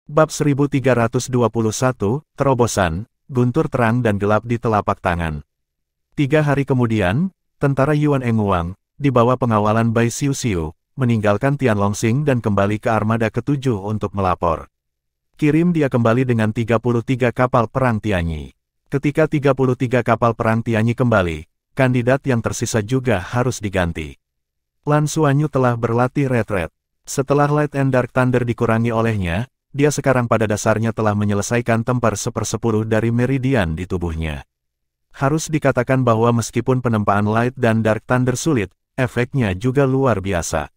Bab 1321, Terobosan, Guntur Terang dan Gelap di Telapak Tangan. 3 hari kemudian, tentara Yuan Enguang, di bawah pengawalan Bai Xiuxiu, meninggalkan Tianlongsing dan kembali ke armada ke-7 untuk melapor. Kirim dia kembali dengan 33 kapal perang Tianyi. Ketika 33 kapal perang Tianyi kembali, kandidat yang tersisa juga harus diganti. Lan Xuanyu telah berlatih retret. Setelah Light and Dark Thunder dikurangi olehnya, dia sekarang pada dasarnya telah menyelesaikan tempar 1/10 dari meridian di tubuhnya. Harus dikatakan bahwa meskipun penempaan Light dan Dark Thunder sulit, efeknya juga luar biasa.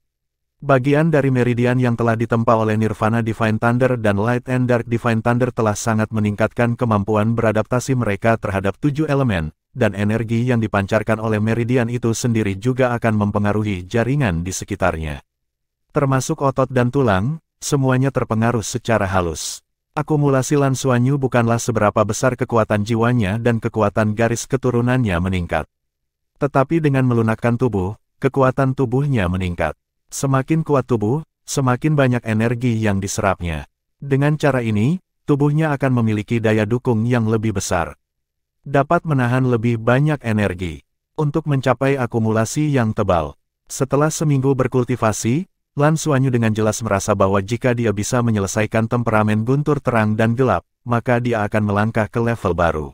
Bagian dari meridian yang telah ditempa oleh Nirvana Divine Thunder dan Light and Dark Divine Thunder telah sangat meningkatkan kemampuan beradaptasi mereka terhadap 7 elemen, dan energi yang dipancarkan oleh meridian itu sendiri juga akan mempengaruhi jaringan di sekitarnya. Termasuk otot dan tulang, semuanya terpengaruh secara halus. Akumulasi Lan Xuanyu bukanlah seberapa besar kekuatan jiwanya dan kekuatan garis keturunannya meningkat. Tetapi dengan melunakkan tubuh, kekuatan tubuhnya meningkat. Semakin kuat tubuh, semakin banyak energi yang diserapnya. Dengan cara ini, tubuhnya akan memiliki daya dukung yang lebih besar. Dapat menahan lebih banyak energi untuk mencapai akumulasi yang tebal. Setelah seminggu berkultivasi, Lan Xuanyu dengan jelas merasa bahwa jika dia bisa menyelesaikan temperamen guntur terang dan gelap, maka dia akan melangkah ke level baru.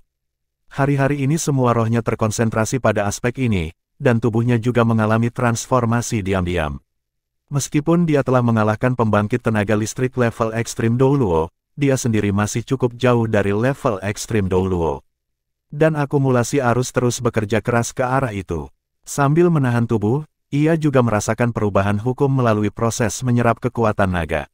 Hari-hari ini semua rohnya terkonsentrasi pada aspek ini, dan tubuhnya juga mengalami transformasi diam-diam. Meskipun dia telah mengalahkan pembangkit tenaga listrik level ekstrim Douluo, dia sendiri masih cukup jauh dari level ekstrim Douluo. Dan akumulasi arus terus bekerja keras ke arah itu. Sambil menahan tubuh, ia juga merasakan perubahan hukum melalui proses menyerap kekuatan naga.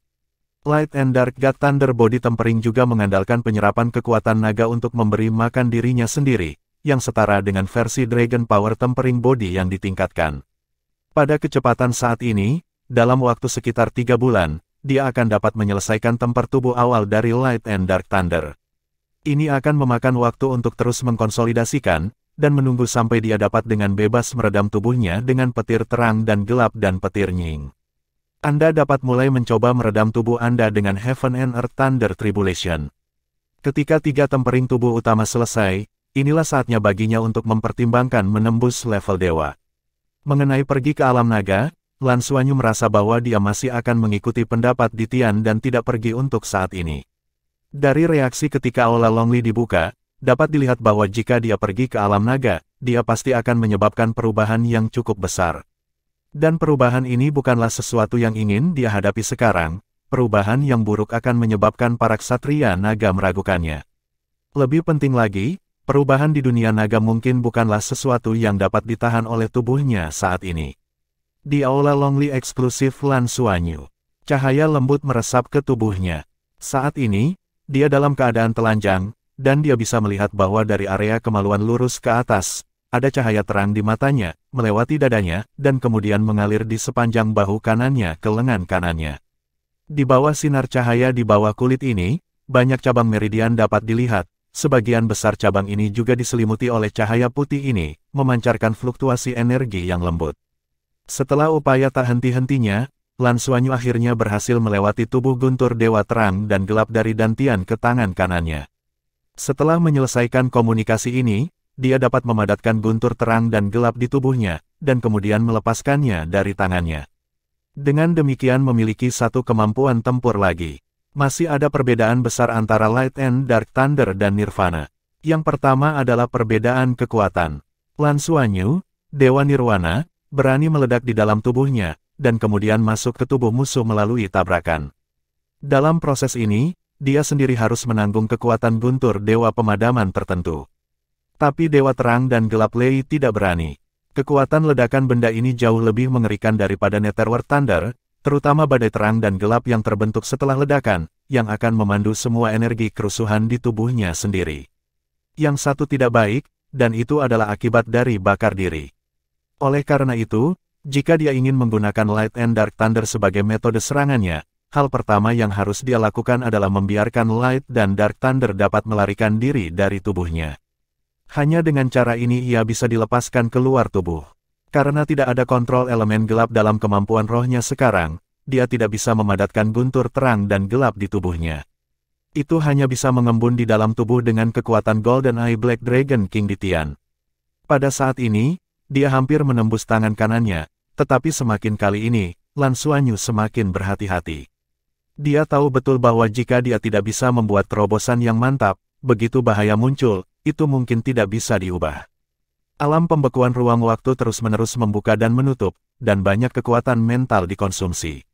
Light and Dark God Thunder Body Tempering juga mengandalkan penyerapan kekuatan naga untuk memberi makan dirinya sendiri, yang setara dengan versi Dragon Power Tempering Body yang ditingkatkan. Pada kecepatan saat ini, dalam waktu sekitar 3 bulan, dia akan dapat menyelesaikan tempar tubuh awal dari Light and Dark Thunder. Ini akan memakan waktu untuk terus mengkonsolidasikan, dan menunggu sampai dia dapat dengan bebas meredam tubuhnya dengan petir terang dan gelap dan petir nying. Anda dapat mulai mencoba meredam tubuh Anda dengan Heaven and Earth Thunder Tribulation. Ketika 3 tempering tubuh utama selesai, inilah saatnya baginya untuk mempertimbangkan menembus level dewa. Mengenai pergi ke alam naga, Lan Xuanyu merasa bahwa dia masih akan mengikuti pendapat di Tian dan tidak pergi untuk saat ini. Dari reaksi ketika Aula Longli dibuka, dapat dilihat bahwa jika dia pergi ke alam naga, dia pasti akan menyebabkan perubahan yang cukup besar. Dan perubahan ini bukanlah sesuatu yang ingin dia hadapi sekarang, perubahan yang buruk akan menyebabkan para ksatria naga meragukannya. Lebih penting lagi, perubahan di dunia naga mungkin bukanlah sesuatu yang dapat ditahan oleh tubuhnya saat ini. Di Aula Longli eksklusif Lan Xuanyu, cahaya lembut meresap ke tubuhnya. Saat ini, dia dalam keadaan telanjang, dan dia bisa melihat bahwa dari area kemaluan lurus ke atas, ada cahaya terang di matanya, melewati dadanya, dan kemudian mengalir di sepanjang bahu kanannya ke lengan kanannya. Di bawah sinar cahaya di bawah kulit ini, banyak cabang meridian dapat dilihat, sebagian besar cabang ini juga diselimuti oleh cahaya putih ini, memancarkan fluktuasi energi yang lembut. Setelah upaya tak henti-hentinya, Lan Xuanyu akhirnya berhasil melewati tubuh guntur dewa terang dan gelap dari dantian ke tangan kanannya. Setelah menyelesaikan komunikasi ini, dia dapat memadatkan guntur terang dan gelap di tubuhnya, dan kemudian melepaskannya dari tangannya. Dengan demikian memiliki satu kemampuan tempur lagi. Masih ada perbedaan besar antara Light and Dark Thunder dan Nirvana. Yang pertama adalah perbedaan kekuatan. Lan Xuanyu, Dewa Nirwana, berani meledak di dalam tubuhnya, dan kemudian masuk ke tubuh musuh melalui tabrakan. Dalam proses ini, dia sendiri harus menanggung kekuatan guntur dewa pemadaman tertentu. Tapi dewa terang dan gelap Lei tidak berani. Kekuatan ledakan benda ini jauh lebih mengerikan daripada Netherworld Thunder, terutama badai terang dan gelap yang terbentuk setelah ledakan, yang akan memandu semua energi kerusuhan di tubuhnya sendiri. Yang satu tidak baik, dan itu adalah akibat dari bakar diri. Oleh karena itu, jika dia ingin menggunakan Light and Dark Thunder sebagai metode serangannya, hal pertama yang harus dia lakukan adalah membiarkan Light dan Dark Thunder dapat melarikan diri dari tubuhnya. Hanya dengan cara ini ia bisa dilepaskan keluar tubuh. Karena tidak ada kontrol elemen gelap dalam kemampuan rohnya sekarang, dia tidak bisa memadatkan guntur terang dan gelap di tubuhnya. Itu hanya bisa mengembun di dalam tubuh dengan kekuatan Golden Eye Black Dragon King di Tian. Pada saat ini, dia hampir menembus tangan kanannya, tetapi semakin kali ini, Lan Xuanyu semakin berhati-hati. Dia tahu betul bahwa jika dia tidak bisa membuat terobosan yang mantap, begitu bahaya muncul, itu mungkin tidak bisa diubah. Alam pembekuan ruang waktu terus-menerus membuka dan menutup, dan banyak kekuatan mental dikonsumsi.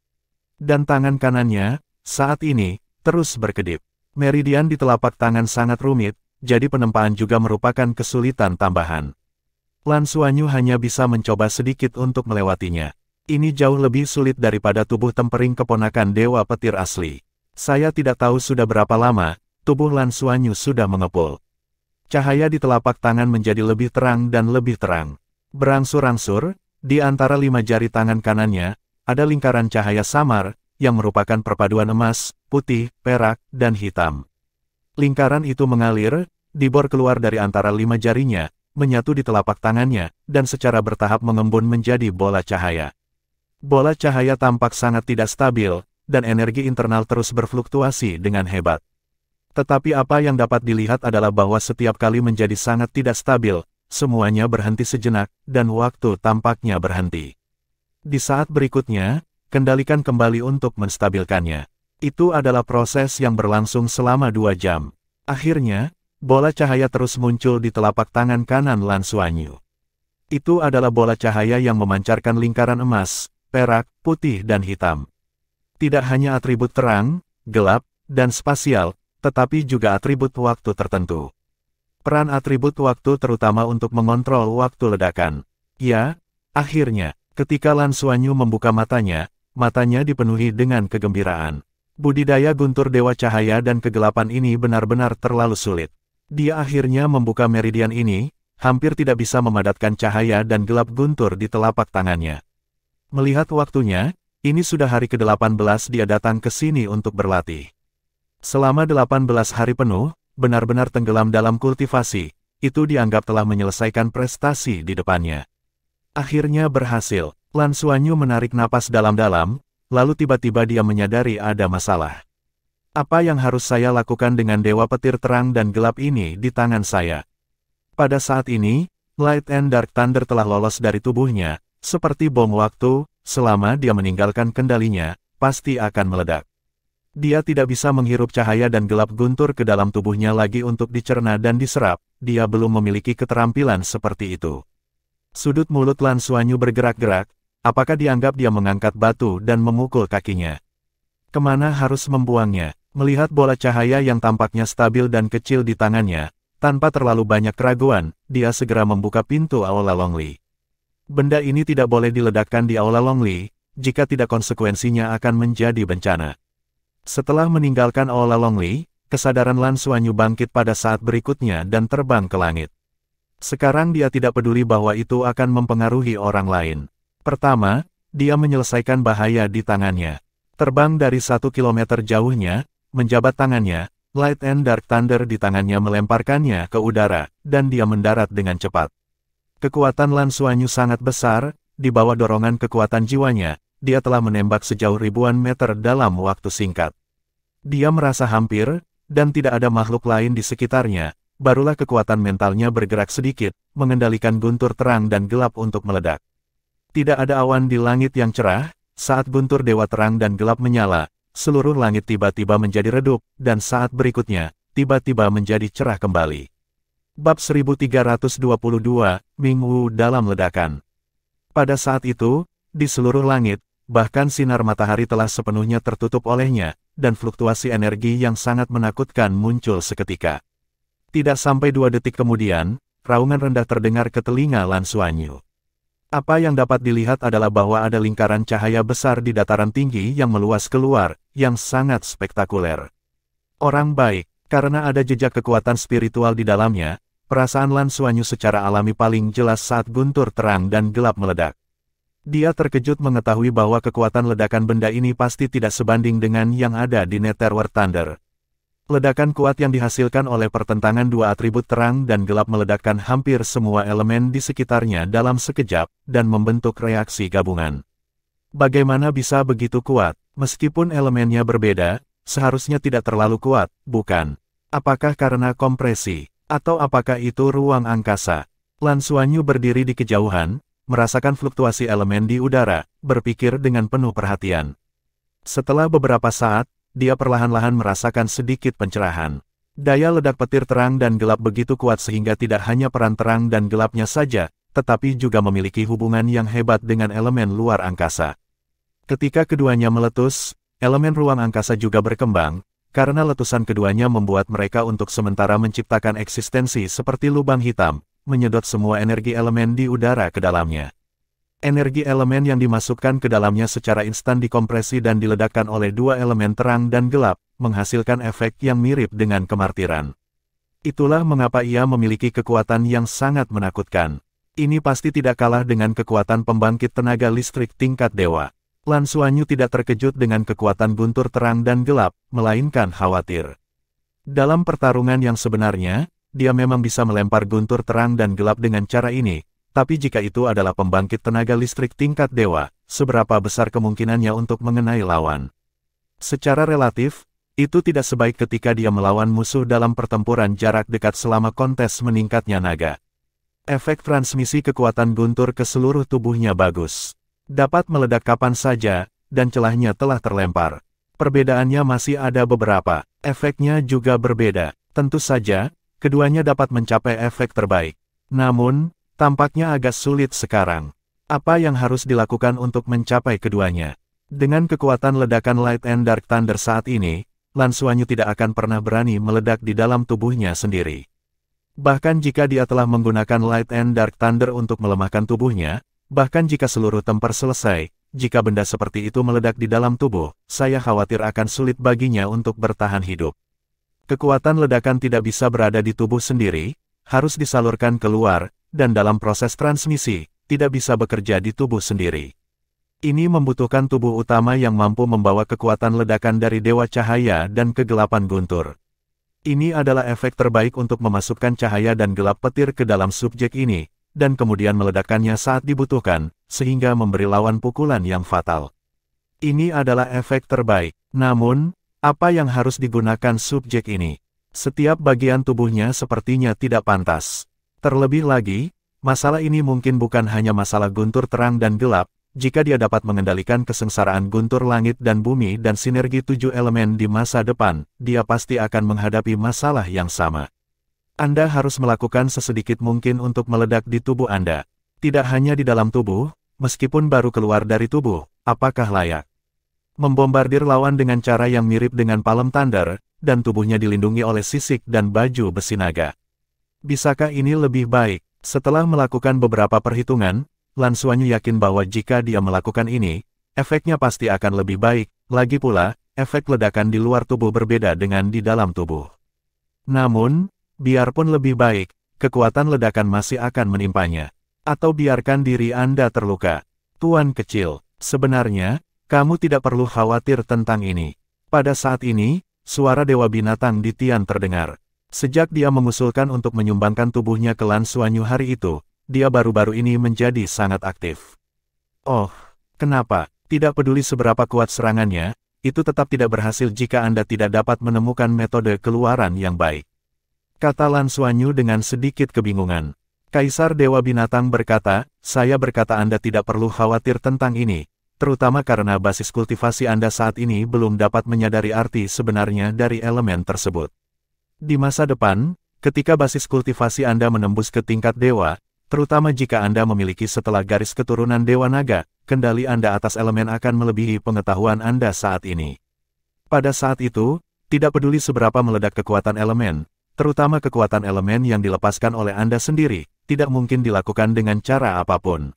Dan tangan kanannya, saat ini, terus berkedip. Meridian di telapak tangan sangat rumit, jadi penempaan juga merupakan kesulitan tambahan. Lan Xuanyu hanya bisa mencoba sedikit untuk melewatinya. Ini jauh lebih sulit daripada tubuh tempering keponakan Dewa Petir asli. Saya tidak tahu sudah berapa lama, tubuh Lan Xuanyu sudah mengepul. Cahaya di telapak tangan menjadi lebih terang dan lebih terang. Berangsur-angsur, di antara 5 jari tangan kanannya, ada lingkaran cahaya samar, yang merupakan perpaduan emas, putih, perak, dan hitam. Lingkaran itu mengalir, dibor keluar dari antara 5 jarinya, menyatu di telapak tangannya, dan secara bertahap mengembun menjadi bola cahaya. Bola cahaya tampak sangat tidak stabil, dan energi internal terus berfluktuasi dengan hebat. Tetapi apa yang dapat dilihat adalah bahwa setiap kali menjadi sangat tidak stabil, semuanya berhenti sejenak, dan waktu tampaknya berhenti. Di saat berikutnya, kendalikan kembali untuk menstabilkannya. Itu adalah proses yang berlangsung selama 2 jam. Akhirnya, bola cahaya terus muncul di telapak tangan kanan Lan Xuanyu. Itu adalah bola cahaya yang memancarkan lingkaran emas, perak, putih dan hitam. Tidak hanya atribut terang, gelap, dan spasial, tetapi juga atribut waktu tertentu. Peran atribut waktu terutama untuk mengontrol waktu ledakan. Ya, akhirnya, ketika Lan Xuanyu membuka matanya dipenuhi dengan kegembiraan. Budidaya guntur Dewa Cahaya dan kegelapan ini benar-benar terlalu sulit. Dia akhirnya membuka meridian ini, hampir tidak bisa memadatkan cahaya dan gelap guntur di telapak tangannya. Melihat waktunya, ini sudah hari ke-18 dia datang ke sini untuk berlatih. Selama 18 hari penuh, benar-benar tenggelam dalam kultivasi, itu dianggap telah menyelesaikan prestasi di depannya. Akhirnya berhasil, Lan Xuanyu menarik napas dalam-dalam, lalu tiba-tiba dia menyadari ada masalah. Apa yang harus saya lakukan dengan Dewa Petir terang dan gelap ini di tangan saya? Pada saat ini, Light and Dark Thunder telah lolos dari tubuhnya, seperti bom waktu, selama dia meninggalkan kendalinya, pasti akan meledak. Dia tidak bisa menghirup cahaya dan gelap guntur ke dalam tubuhnya lagi untuk dicerna dan diserap, dia belum memiliki keterampilan seperti itu. Sudut mulut Lan Xuanyu bergerak-gerak, apakah dianggap dia mengangkat batu dan memukul kakinya? Kemana harus membuangnya? Melihat bola cahaya yang tampaknya stabil dan kecil di tangannya, tanpa terlalu banyak keraguan, dia segera membuka pintu Aula Longli. Benda ini tidak boleh diledakkan di Aula Longli, jika tidak konsekuensinya akan menjadi bencana. Setelah meninggalkan Aula Longli, kesadaran Lan Xuanyu bangkit pada saat berikutnya dan terbang ke langit. Sekarang dia tidak peduli bahwa itu akan mempengaruhi orang lain. Pertama, dia menyelesaikan bahaya di tangannya. Terbang dari 1 kilometer jauhnya, menjabat tangannya, Light and Dark Thunder di tangannya melemparkannya ke udara, dan dia mendarat dengan cepat. Kekuatan Lan Xuanyu sangat besar, di bawah dorongan kekuatan jiwanya, dia telah menembak sejauh ribuan meter dalam waktu singkat. Dia merasa hampir, dan tidak ada makhluk lain di sekitarnya, barulah kekuatan mentalnya bergerak sedikit, mengendalikan guntur terang dan gelap untuk meledak. Tidak ada awan di langit yang cerah, saat guntur Dewa Terang dan Gelap menyala, seluruh langit tiba-tiba menjadi redup, dan saat berikutnya, tiba-tiba menjadi cerah kembali. Bab 1322, Ming Wu dalam ledakan. Pada saat itu, di seluruh langit, bahkan sinar matahari telah sepenuhnya tertutup olehnya, dan fluktuasi energi yang sangat menakutkan muncul seketika. Tidak sampai 2 detik kemudian, raungan rendah terdengar ke telinga Lan Xuanyu. Apa yang dapat dilihat adalah bahwa ada lingkaran cahaya besar di dataran tinggi yang meluas keluar, yang sangat spektakuler. Orang baik, karena ada jejak kekuatan spiritual di dalamnya, perasaan Lan Xuanyu secara alami paling jelas saat guntur terang dan gelap meledak. Dia terkejut mengetahui bahwa kekuatan ledakan benda ini pasti tidak sebanding dengan yang ada di Netherworld Thunder. Ledakan kuat yang dihasilkan oleh pertentangan 2 atribut terang dan gelap meledakkan hampir semua elemen di sekitarnya dalam sekejap, dan membentuk reaksi gabungan. Bagaimana bisa begitu kuat? Meskipun elemennya berbeda, seharusnya tidak terlalu kuat, bukan? Apakah karena kompresi? Atau apakah itu ruang angkasa? Lan Xuanyu berdiri di kejauhan, merasakan fluktuasi elemen di udara, berpikir dengan penuh perhatian. Setelah beberapa saat, dia perlahan-lahan merasakan sedikit pencerahan. Daya ledak petir terang dan gelap begitu kuat sehingga tidak hanya peran terang dan gelapnya saja, tetapi juga memiliki hubungan yang hebat dengan elemen luar angkasa. Ketika keduanya meletus, elemen ruang angkasa juga berkembang, karena letusan keduanya membuat mereka untuk sementara menciptakan eksistensi seperti lubang hitam, menyedot semua energi elemen di udara ke dalamnya. Energi elemen yang dimasukkan ke dalamnya secara instan dikompresi dan diledakkan oleh dua elemen terang dan gelap, menghasilkan efek yang mirip dengan kemartiran. Itulah mengapa ia memiliki kekuatan yang sangat menakutkan. Ini pasti tidak kalah dengan kekuatan pembangkit tenaga listrik tingkat dewa. Lan Xuanyu tidak terkejut dengan kekuatan guntur terang dan gelap, melainkan khawatir. Dalam pertarungan yang sebenarnya, dia memang bisa melempar guntur terang dan gelap dengan cara ini, tapi jika itu adalah pembangkit tenaga listrik tingkat dewa, seberapa besar kemungkinannya untuk mengenai lawan? Secara relatif, itu tidak sebaik ketika dia melawan musuh dalam pertempuran jarak dekat selama kontes meningkatnya naga. Efek transmisi kekuatan guntur ke seluruh tubuhnya bagus. Dapat meledak kapan saja, dan celahnya telah terlempar. Perbedaannya masih ada beberapa, efeknya juga berbeda. Tentu saja, keduanya dapat mencapai efek terbaik. Namun, tampaknya agak sulit sekarang. Apa yang harus dilakukan untuk mencapai keduanya? Dengan kekuatan ledakan Light and Dark Thunder saat ini, Lan Xuanyu tidak akan pernah berani meledak di dalam tubuhnya sendiri. Bahkan jika dia telah menggunakan Light and Dark Thunder untuk melemahkan tubuhnya, bahkan jika seluruh tempur selesai, jika benda seperti itu meledak di dalam tubuh, saya khawatir akan sulit baginya untuk bertahan hidup. Kekuatan ledakan tidak bisa berada di tubuh sendiri, harus disalurkan keluar, dan dalam proses transmisi, tidak bisa bekerja di tubuh sendiri. Ini membutuhkan tubuh utama yang mampu membawa kekuatan ledakan dari Dewa Cahaya dan kegelapan guntur. Ini adalah efek terbaik untuk memasukkan cahaya dan gelap petir ke dalam subjek ini, dan kemudian meledakkannya saat dibutuhkan, sehingga memberi lawan pukulan yang fatal. Ini adalah efek terbaik. Namun, apa yang harus digunakan subjek ini? Setiap bagian tubuhnya sepertinya tidak pantas. Terlebih lagi, masalah ini mungkin bukan hanya masalah guntur terang dan gelap, jika dia dapat mengendalikan kesengsaraan guntur langit dan bumi dan sinergi 7 elemen di masa depan, dia pasti akan menghadapi masalah yang sama. Anda harus melakukan sesedikit mungkin untuk meledak di tubuh Anda. Tidak hanya di dalam tubuh, meskipun baru keluar dari tubuh, apakah layak? Membombardir lawan dengan cara yang mirip dengan Palm Thunder, dan tubuhnya dilindungi oleh sisik dan baju besi naga. Bisakah ini lebih baik? Setelah melakukan beberapa perhitungan, Lan Xuanyu yakin bahwa jika dia melakukan ini, efeknya pasti akan lebih baik. Lagi pula, efek ledakan di luar tubuh berbeda dengan di dalam tubuh. Namun, biarpun lebih baik, kekuatan ledakan masih akan menimpanya. Atau biarkan diri Anda terluka. Tuan kecil, sebenarnya, kamu tidak perlu khawatir tentang ini. Pada saat ini, suara Dewa Binatang di Tian terdengar. Sejak dia mengusulkan untuk menyumbangkan tubuhnya ke Lan Xuanyu hari itu, dia baru-baru ini menjadi sangat aktif. Oh, kenapa? Tidak peduli seberapa kuat serangannya, itu tetap tidak berhasil jika Anda tidak dapat menemukan metode keluaran yang baik. Kata Lan Xuanyu dengan sedikit kebingungan. Kaisar Dewa Binatang berkata, saya berkata Anda tidak perlu khawatir tentang ini, terutama karena basis kultivasi Anda saat ini belum dapat menyadari arti sebenarnya dari elemen tersebut. Di masa depan, ketika basis kultivasi Anda menembus ke tingkat dewa, terutama jika Anda memiliki setelah garis keturunan Dewa Naga, kendali Anda atas elemen akan melebihi pengetahuan Anda saat ini. Pada saat itu, tidak peduli seberapa meledak kekuatan elemen, terutama kekuatan elemen yang dilepaskan oleh Anda sendiri, tidak mungkin dilakukan dengan cara apapun.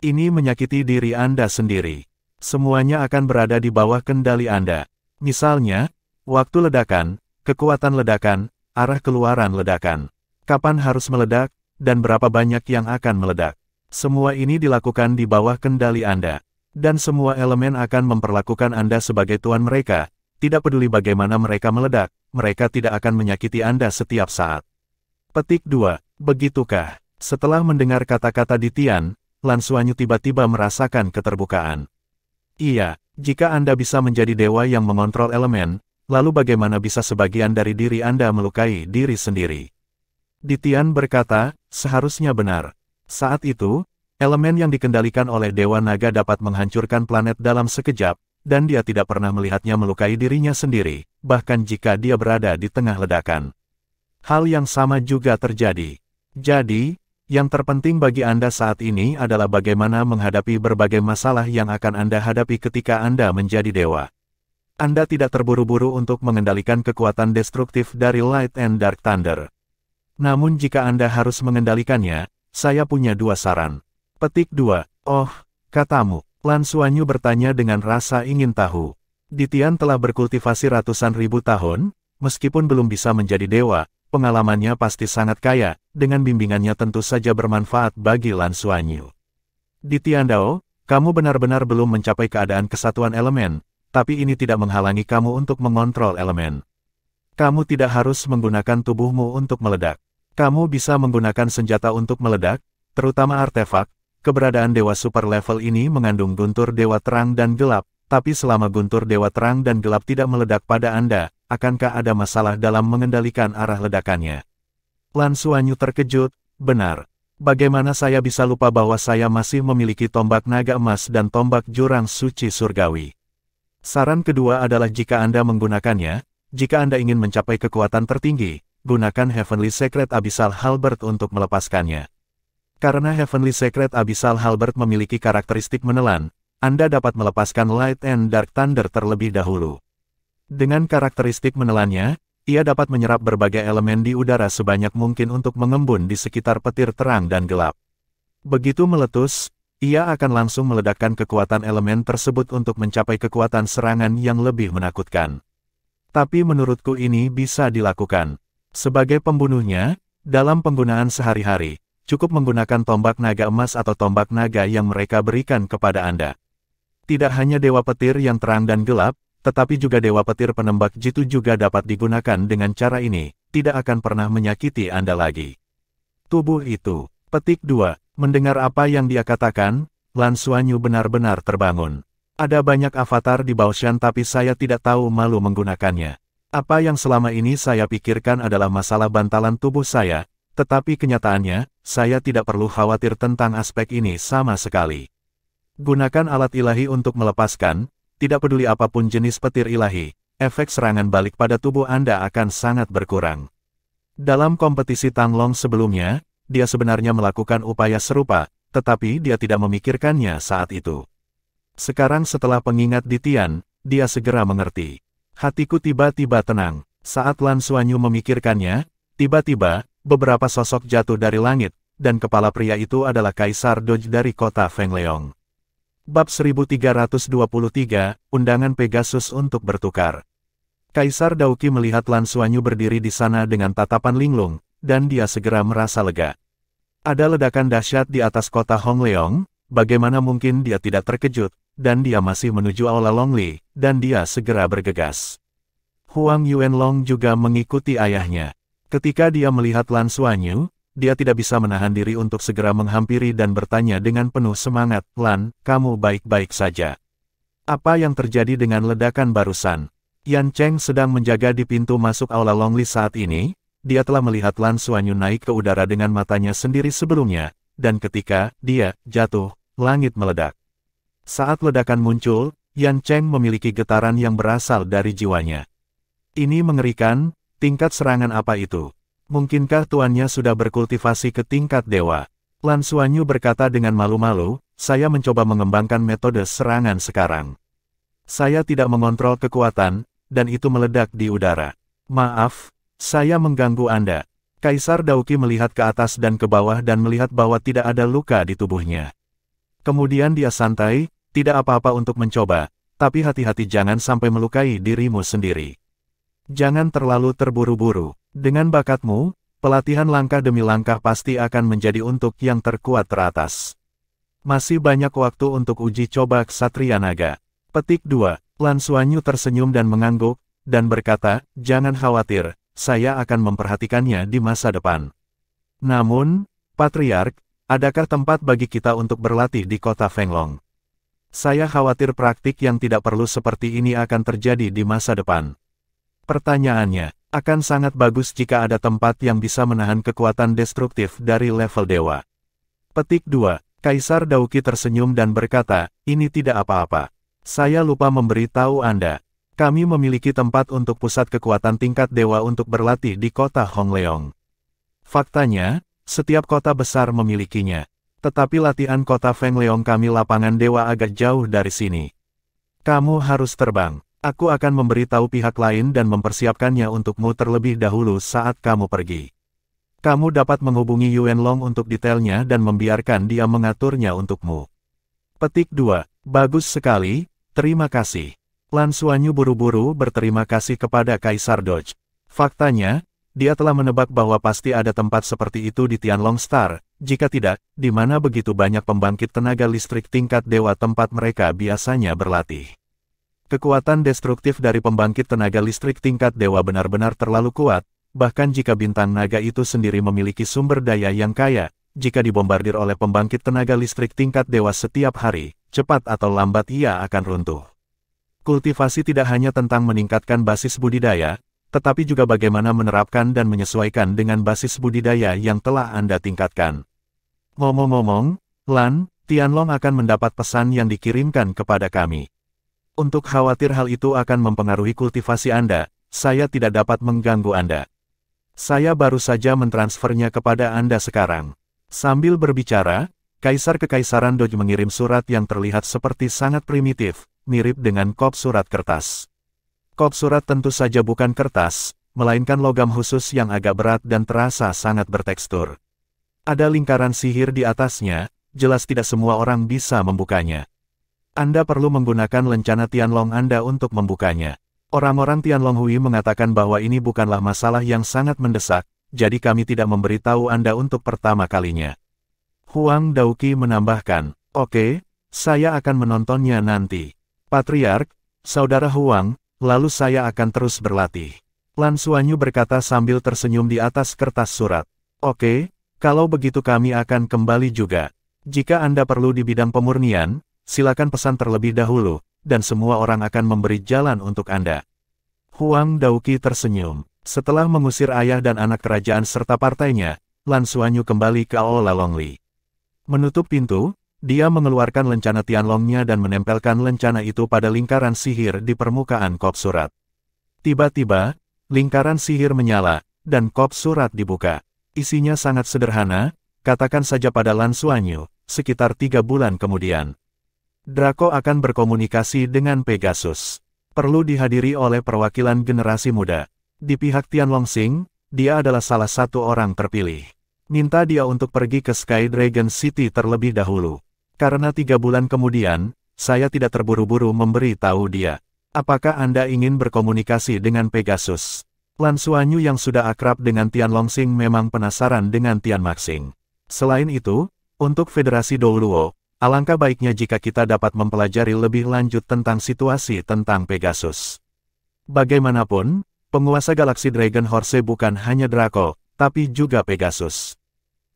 Ini menyakiti diri Anda sendiri. Semuanya akan berada di bawah kendali Anda. Misalnya, waktu ledakan, kekuatan ledakan, arah keluaran ledakan. Kapan harus meledak, dan berapa banyak yang akan meledak. Semua ini dilakukan di bawah kendali Anda. Dan semua elemen akan memperlakukan Anda sebagai tuan mereka. Tidak peduli bagaimana mereka meledak, mereka tidak akan menyakiti Anda setiap saat. Petik 2. Begitukah? Setelah mendengar kata-kata di Tian, Lan Xuanyu tiba-tiba merasakan keterbukaan. Iya, jika Anda bisa menjadi dewa yang mengontrol elemen, lalu bagaimana bisa sebagian dari diri Anda melukai diri sendiri? Ditian berkata, seharusnya benar. Saat itu, elemen yang dikendalikan oleh Dewa Naga dapat menghancurkan planet dalam sekejap, dan dia tidak pernah melihatnya melukai dirinya sendiri, bahkan jika dia berada di tengah ledakan. Hal yang sama juga terjadi. Jadi, yang terpenting bagi Anda saat ini adalah bagaimana menghadapi berbagai masalah yang akan Anda hadapi ketika Anda menjadi dewa. Anda tidak terburu-buru untuk mengendalikan kekuatan destruktif dari Light and Dark Thunder. Namun jika Anda harus mengendalikannya, saya punya dua saran. Petik 2. Oh, katamu. Lan Xuanyu bertanya dengan rasa ingin tahu. Ditian telah berkultivasi ratusan ribu tahun, meskipun belum bisa menjadi dewa, pengalamannya pasti sangat kaya, dengan bimbingannya tentu saja bermanfaat bagi Lan Xuanyu. Ditian Dao, kamu benar-benar belum mencapai keadaan kesatuan elemen, tapi ini tidak menghalangi kamu untuk mengontrol elemen. Kamu tidak harus menggunakan tubuhmu untuk meledak. Kamu bisa menggunakan senjata untuk meledak, terutama artefak. Keberadaan dewa super level ini mengandung guntur dewa terang dan gelap, tapi selama guntur dewa terang dan gelap tidak meledak pada Anda, akankah ada masalah dalam mengendalikan arah ledakannya? Lan Xuanyu terkejut, benar. Bagaimana saya bisa lupa bahwa saya masih memiliki tombak naga emas dan tombak jurang suci surgawi? Saran kedua adalah jika Anda menggunakannya, jika Anda ingin mencapai kekuatan tertinggi, gunakan Heavenly Secret Abyssal Halberd untuk melepaskannya. Karena Heavenly Secret Abyssal Halberd memiliki karakteristik menelan, Anda dapat melepaskan Light and Dark Thunder terlebih dahulu. Dengan karakteristik menelannya, ia dapat menyerap berbagai elemen di udara sebanyak mungkin untuk mengembun di sekitar petir terang dan gelap. Begitu meletus, ia akan langsung meledakkan kekuatan elemen tersebut untuk mencapai kekuatan serangan yang lebih menakutkan. Tapi menurutku ini bisa dilakukan. Sebagai pembunuhnya, dalam penggunaan sehari-hari, cukup menggunakan tombak naga emas atau tombak naga yang mereka berikan kepada Anda. Tidak hanya dewa petir yang terang dan gelap, tetapi juga dewa petir penembak jitu juga dapat digunakan dengan cara ini, tidak akan pernah menyakiti Anda lagi. Tubuh itu. Petik 2. Mendengar apa yang dia katakan, Lan Xuanyu benar-benar terbangun. Ada banyak avatar di Baoshan tapi saya tidak tahu malu menggunakannya. Apa yang selama ini saya pikirkan adalah masalah bantalan tubuh saya, tetapi kenyataannya, saya tidak perlu khawatir tentang aspek ini sama sekali. Gunakan alat ilahi untuk melepaskan, tidak peduli apapun jenis petir ilahi, efek serangan balik pada tubuh Anda akan sangat berkurang. Dalam kompetisi Tanglong sebelumnya, dia sebenarnya melakukan upaya serupa, tetapi dia tidak memikirkannya saat itu. Sekarang setelah pengingat Ditian, dia segera mengerti. Hatiku tiba-tiba tenang. Saat Lan Xuanyu memikirkannya, tiba-tiba, beberapa sosok jatuh dari langit, dan kepala pria itu adalah Kaisar Doj dari kota Fengleong. Bab 1323, Undangan Pegasus untuk bertukar. Kaisar Daoqi melihat Lan Xuanyu berdiri di sana dengan tatapan linglung, dan dia segera merasa lega. Ada ledakan dahsyat di atas kota Hongleong, bagaimana mungkin dia tidak terkejut, dan dia masih menuju Aula Longli, dan dia segera bergegas. Huang Yuanlong juga mengikuti ayahnya. Ketika dia melihat Lan Xuanyu, dia tidak bisa menahan diri untuk segera menghampiri dan bertanya dengan penuh semangat, "Lan, kamu baik-baik saja? Apa yang terjadi dengan ledakan barusan?" Yan Cheng sedang menjaga di pintu masuk Aula Longli saat ini, dia telah melihat Lan Xuanyu naik ke udara dengan matanya sendiri sebelumnya, dan ketika dia jatuh, langit meledak. Saat ledakan muncul, Yan Cheng memiliki getaran yang berasal dari jiwanya. Ini mengerikan. Tingkat serangan apa itu? Mungkinkah tuannya sudah berkultivasi ke tingkat dewa? Lan Xuanyu berkata dengan malu-malu, "Saya mencoba mengembangkan metode serangan sekarang. Saya tidak mengontrol kekuatan, dan itu meledak di udara. Maaf, saya mengganggu Anda." Kaisar Daoqi melihat ke atas dan ke bawah dan melihat bahwa tidak ada luka di tubuhnya. Kemudian dia santai, "Tidak apa-apa untuk mencoba, tapi hati-hati jangan sampai melukai dirimu sendiri. Jangan terlalu terburu-buru. Dengan bakatmu, pelatihan langkah demi langkah pasti akan menjadi untuk yang terkuat teratas. Masih banyak waktu untuk uji coba Ksatria Naga." Petik 2. Lan Xuanyu tersenyum dan mengangguk, dan berkata, "Jangan khawatir, saya akan memperhatikannya di masa depan." Namun, Patriark, adakah tempat bagi kita untuk berlatih di kota Fenglong? Saya khawatir praktik yang tidak perlu seperti ini akan terjadi di masa depan. Pertanyaannya, akan sangat bagus jika ada tempat yang bisa menahan kekuatan destruktif dari level dewa. Petik 2. Kaisar Dauki tersenyum dan berkata, ini tidak apa-apa. Saya lupa memberitahu Anda. Kami memiliki tempat untuk pusat kekuatan tingkat dewa untuk berlatih di kota Hongleong. Faktanya, setiap kota besar memilikinya. Tetapi latihan kota Fengleong kami lapangan dewa agak jauh dari sini. Kamu harus terbang. Aku akan memberitahu pihak lain dan mempersiapkannya untukmu terlebih dahulu saat kamu pergi. Kamu dapat menghubungi Yuanlong untuk detailnya dan membiarkan dia mengaturnya untukmu. Petik 2. Bagus sekali, terima kasih. Lan Xuanyu buru-buru berterima kasih kepada Kaisar Dodge. Faktanya, dia telah menebak bahwa pasti ada tempat seperti itu di Tianlong Star, jika tidak, di mana begitu banyak pembangkit tenaga listrik tingkat dewa tempat mereka biasanya berlatih. Kekuatan destruktif dari pembangkit tenaga listrik tingkat dewa benar-benar terlalu kuat, bahkan jika bintang naga itu sendiri memiliki sumber daya yang kaya, jika dibombardir oleh pembangkit tenaga listrik tingkat dewa setiap hari, cepat atau lambat ia akan runtuh. Kultivasi tidak hanya tentang meningkatkan basis budidaya, tetapi juga bagaimana menerapkan dan menyesuaikan dengan basis budidaya yang telah Anda tingkatkan. Ngomong-ngomong, Lan, Tianlong akan mendapat pesan yang dikirimkan kepada kami. Untuk khawatir hal itu akan mempengaruhi kultivasi Anda, saya tidak dapat mengganggu Anda. Saya baru saja mentransfernya kepada Anda sekarang. Sambil berbicara, Kaisar Kekaisaran Dodge mengirim surat yang terlihat seperti sangat primitif, mirip dengan kop surat kertas. Kop surat tentu saja bukan kertas, melainkan logam khusus yang agak berat dan terasa sangat bertekstur. Ada lingkaran sihir di atasnya, jelas tidak semua orang bisa membukanya. Anda perlu menggunakan lencana Tianlong Anda untuk membukanya. Orang-orang Tianlong Hui mengatakan bahwa ini bukanlah masalah yang sangat mendesak, jadi kami tidak memberitahu Anda untuk pertama kalinya. Huang Dauki menambahkan, oke, saya akan menontonnya nanti. Patriark, Saudara Huang, lalu saya akan terus berlatih. Lan Xuanyu berkata sambil tersenyum di atas kertas surat. Oke, kalau begitu kami akan kembali juga. Jika Anda perlu di bidang pemurnian, silakan pesan terlebih dahulu, dan semua orang akan memberi jalan untuk Anda. Huang Dauki tersenyum. Setelah mengusir ayah dan anak kerajaan serta partainya, Lan Xuanyu kembali ke Aola Longli. Menutup pintu, dia mengeluarkan lencana Tianlongnya dan menempelkan lencana itu pada lingkaran sihir di permukaan kop surat. Tiba-tiba, lingkaran sihir menyala, dan kop surat dibuka. Isinya sangat sederhana, katakan saja pada Lan Xuanyu, sekitar 3 bulan kemudian. Draco akan berkomunikasi dengan Pegasus. Perlu dihadiri oleh perwakilan generasi muda. Di pihak Tianlong Xing, dia adalah salah satu orang terpilih. Minta dia untuk pergi ke Sky Dragon City terlebih dahulu. Karena 3 bulan kemudian, saya tidak terburu-buru memberi tahu dia. Apakah Anda ingin berkomunikasi dengan Pegasus? Lan Xuanyu yang sudah akrab dengan Tianlong Xing memang penasaran dengan Tian Maxing. Selain itu, untuk Federasi Douluo, alangkah baiknya jika kita dapat mempelajari lebih lanjut tentang situasi tentang Pegasus. Bagaimanapun, penguasa galaksi Dragon Horse bukan hanya Draco, tapi juga Pegasus.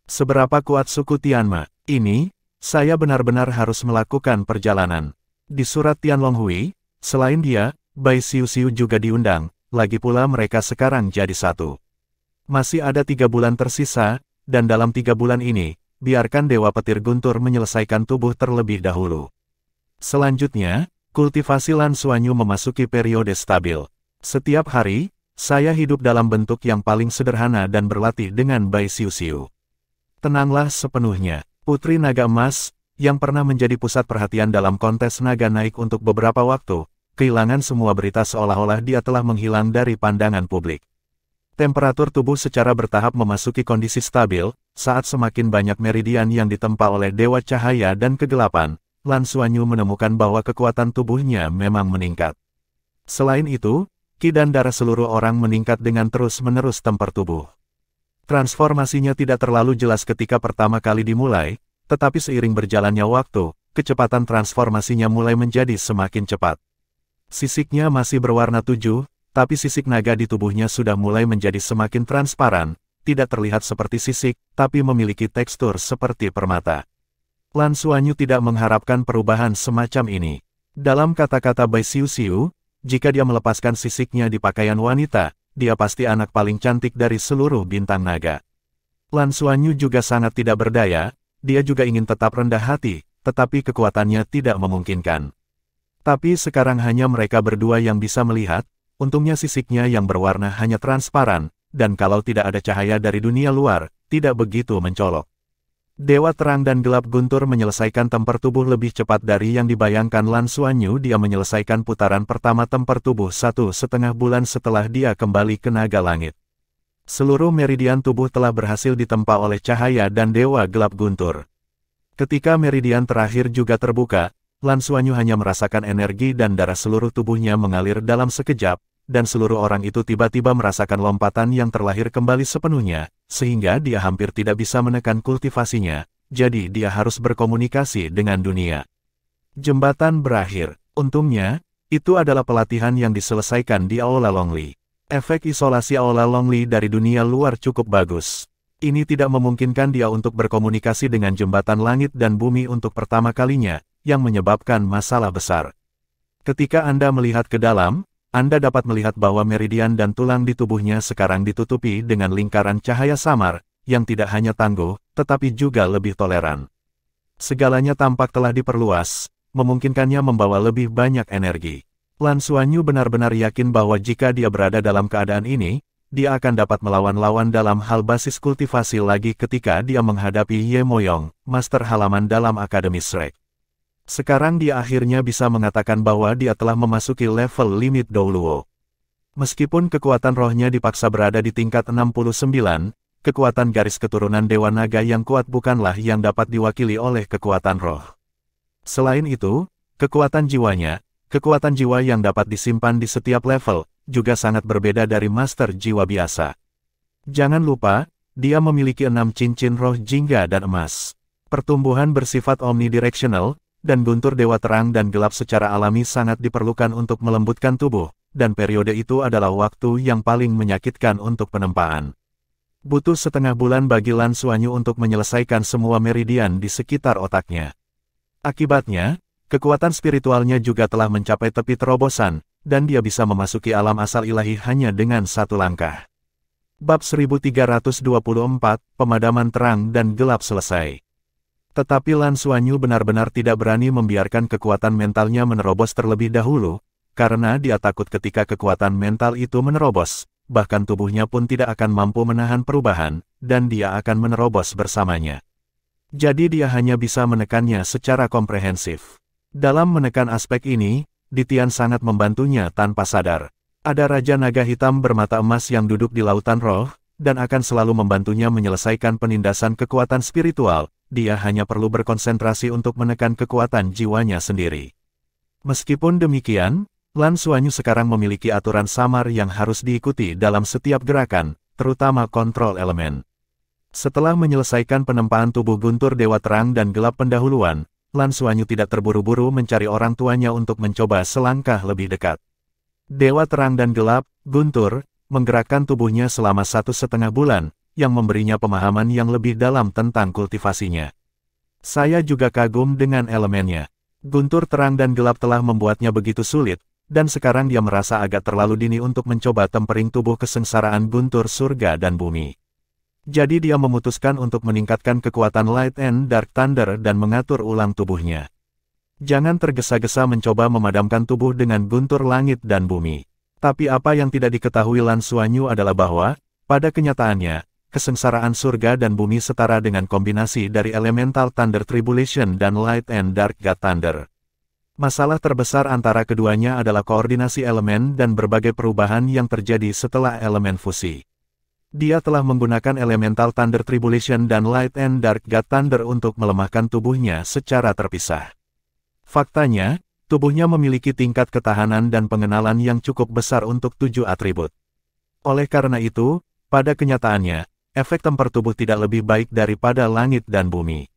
Seberapa kuat suku Tianma ini, saya benar-benar harus melakukan perjalanan. Di surat Tianlong Hui, selain dia, Bai Xiu juga diundang, lagi pula mereka sekarang jadi satu. Masih ada 3 bulan tersisa, dan dalam 3 bulan ini, biarkan Dewa Petir Guntur menyelesaikan tubuh terlebih dahulu. Selanjutnya, kultivasi Lan Xuanyu memasuki periode stabil. Setiap hari, saya hidup dalam bentuk yang paling sederhana dan berlatih dengan Bai Xiu. Tenanglah sepenuhnya. Putri Naga Emas, yang pernah menjadi pusat perhatian dalam kontes naga naik untuk beberapa waktu, kehilangan semua berita seolah-olah dia telah menghilang dari pandangan publik. Temperatur tubuh secara bertahap memasuki kondisi stabil, saat semakin banyak meridian yang ditempa oleh Dewa Cahaya dan Kegelapan, Lan Xuanyu menemukan bahwa kekuatan tubuhnya memang meningkat. Selain itu, ki dan darah seluruh orang meningkat dengan terus-menerus tempar tubuh. Transformasinya tidak terlalu jelas ketika pertama kali dimulai, tetapi seiring berjalannya waktu, kecepatan transformasinya mulai menjadi semakin cepat. Sisiknya masih berwarna 7, tapi sisik naga di tubuhnya sudah mulai menjadi semakin transparan, tidak terlihat seperti sisik, tapi memiliki tekstur seperti permata. Lan Xuanyu tidak mengharapkan perubahan semacam ini. Dalam kata-kata Bai Xiu, jika dia melepaskan sisiknya di pakaian wanita, dia pasti anak paling cantik dari seluruh bintang naga. Lan Xuanyu juga sangat tidak berdaya, dia juga ingin tetap rendah hati, tetapi kekuatannya tidak memungkinkan. Tapi sekarang hanya mereka berdua yang bisa melihat, untungnya sisiknya yang berwarna hanya transparan, dan kalau tidak ada cahaya dari dunia luar, tidak begitu mencolok. Dewa Terang dan Gelap Guntur menyelesaikan tempur tubuh lebih cepat dari yang dibayangkan Lan Xuanyu. Dia menyelesaikan putaran pertama tempur tubuh 1,5 bulan setelah dia kembali ke naga langit. Seluruh meridian tubuh telah berhasil ditempa oleh cahaya dan Dewa Gelap Guntur. Ketika meridian terakhir juga terbuka, Lan Xuanyu hanya merasakan energi dan darah seluruh tubuhnya mengalir dalam sekejap, dan seluruh orang itu tiba-tiba merasakan lompatan yang terlahir kembali sepenuhnya, sehingga dia hampir tidak bisa menekan kultivasinya, jadi dia harus berkomunikasi dengan dunia. Jembatan berakhir. Untungnya, itu adalah pelatihan yang diselesaikan di Aula Longli. Efek isolasi Aula Longli dari dunia luar cukup bagus. Ini tidak memungkinkan dia untuk berkomunikasi dengan jembatan langit dan bumi untuk pertama kalinya, yang menyebabkan masalah besar. Ketika Anda melihat ke dalam, Anda dapat melihat bahwa meridian dan tulang di tubuhnya sekarang ditutupi dengan lingkaran cahaya samar, yang tidak hanya tangguh, tetapi juga lebih toleran. Segalanya tampak telah diperluas, memungkinkannya membawa lebih banyak energi. Lan Xuanyu benar-benar yakin bahwa jika dia berada dalam keadaan ini, dia akan dapat melawan lawan dalam hal basis kultivasi lagi ketika dia menghadapi Ye Moyong, master halaman dalam Akademi Shrek. Sekarang dia akhirnya bisa mengatakan bahwa dia telah memasuki level limit Douluo. Meskipun kekuatan rohnya dipaksa berada di tingkat 69, kekuatan garis keturunan Dewa Naga yang kuat bukanlah yang dapat diwakili oleh kekuatan roh. Selain itu, kekuatan jiwa yang dapat disimpan di setiap level, juga sangat berbeda dari master jiwa biasa. Jangan lupa, dia memiliki 6 cincin roh jingga dan emas. Pertumbuhan bersifat omnidirectional, dan guntur Dewa Terang dan Gelap secara alami sangat diperlukan untuk melembutkan tubuh, dan periode itu adalah waktu yang paling menyakitkan untuk penempaan. Butuh setengah bulan bagi Lan Xuanyu untuk menyelesaikan semua meridian di sekitar otaknya. Akibatnya, kekuatan spiritualnya juga telah mencapai tepi terobosan, dan dia bisa memasuki alam asal ilahi hanya dengan satu langkah. Bab 1324, Pemadaman Terang dan Gelap selesai. Tetapi Lan Xuanyu benar-benar tidak berani membiarkan kekuatan mentalnya menerobos terlebih dahulu, karena dia takut ketika kekuatan mental itu menerobos, bahkan tubuhnya pun tidak akan mampu menahan perubahan, dan dia akan menerobos bersamanya. Jadi dia hanya bisa menekannya secara komprehensif. Dalam menekan aspek ini, Ditian sangat membantunya tanpa sadar. Ada Raja Naga Hitam bermata emas yang duduk di lautan roh, dan akan selalu membantunya menyelesaikan penindasan kekuatan spiritual. Dia hanya perlu berkonsentrasi untuk menekan kekuatan jiwanya sendiri. Meskipun demikian, Lan Xuanyu sekarang memiliki aturan samar yang harus diikuti dalam setiap gerakan, terutama kontrol elemen. Setelah menyelesaikan penempaan tubuh guntur Dewa Terang dan Gelap pendahuluan, Lan Xuanyu tidak terburu-buru mencari orang tuanya untuk mencoba selangkah lebih dekat. Dewa Terang dan Gelap, Guntur, menggerakkan tubuhnya selama 1,5 bulan, yang memberinya pemahaman yang lebih dalam tentang kultivasinya. Saya juga kagum dengan elemennya. Guntur Terang dan Gelap telah membuatnya begitu sulit, dan sekarang dia merasa agak terlalu dini untuk mencoba tempering tubuh kesengsaraan Guntur Surga dan Bumi. Jadi dia memutuskan untuk meningkatkan kekuatan Light and Dark Thunder dan mengatur ulang tubuhnya. Jangan tergesa-gesa mencoba memadamkan tubuh dengan Guntur Langit dan Bumi. Tapi apa yang tidak diketahui Lan Xuanyu adalah bahwa, pada kenyataannya, kesengsaraan surga dan bumi setara dengan kombinasi dari Elemental Thunder Tribulation dan Light and Dark God Thunder. Masalah terbesar antara keduanya adalah koordinasi elemen dan berbagai perubahan yang terjadi setelah elemen fusi. Dia telah menggunakan Elemental Thunder Tribulation dan Light and Dark God Thunder untuk melemahkan tubuhnya secara terpisah. Faktanya, tubuhnya memiliki tingkat ketahanan dan pengenalan yang cukup besar untuk 7 atribut. Oleh karena itu, pada kenyataannya, efek tempur tubuh tidak lebih baik daripada langit dan bumi.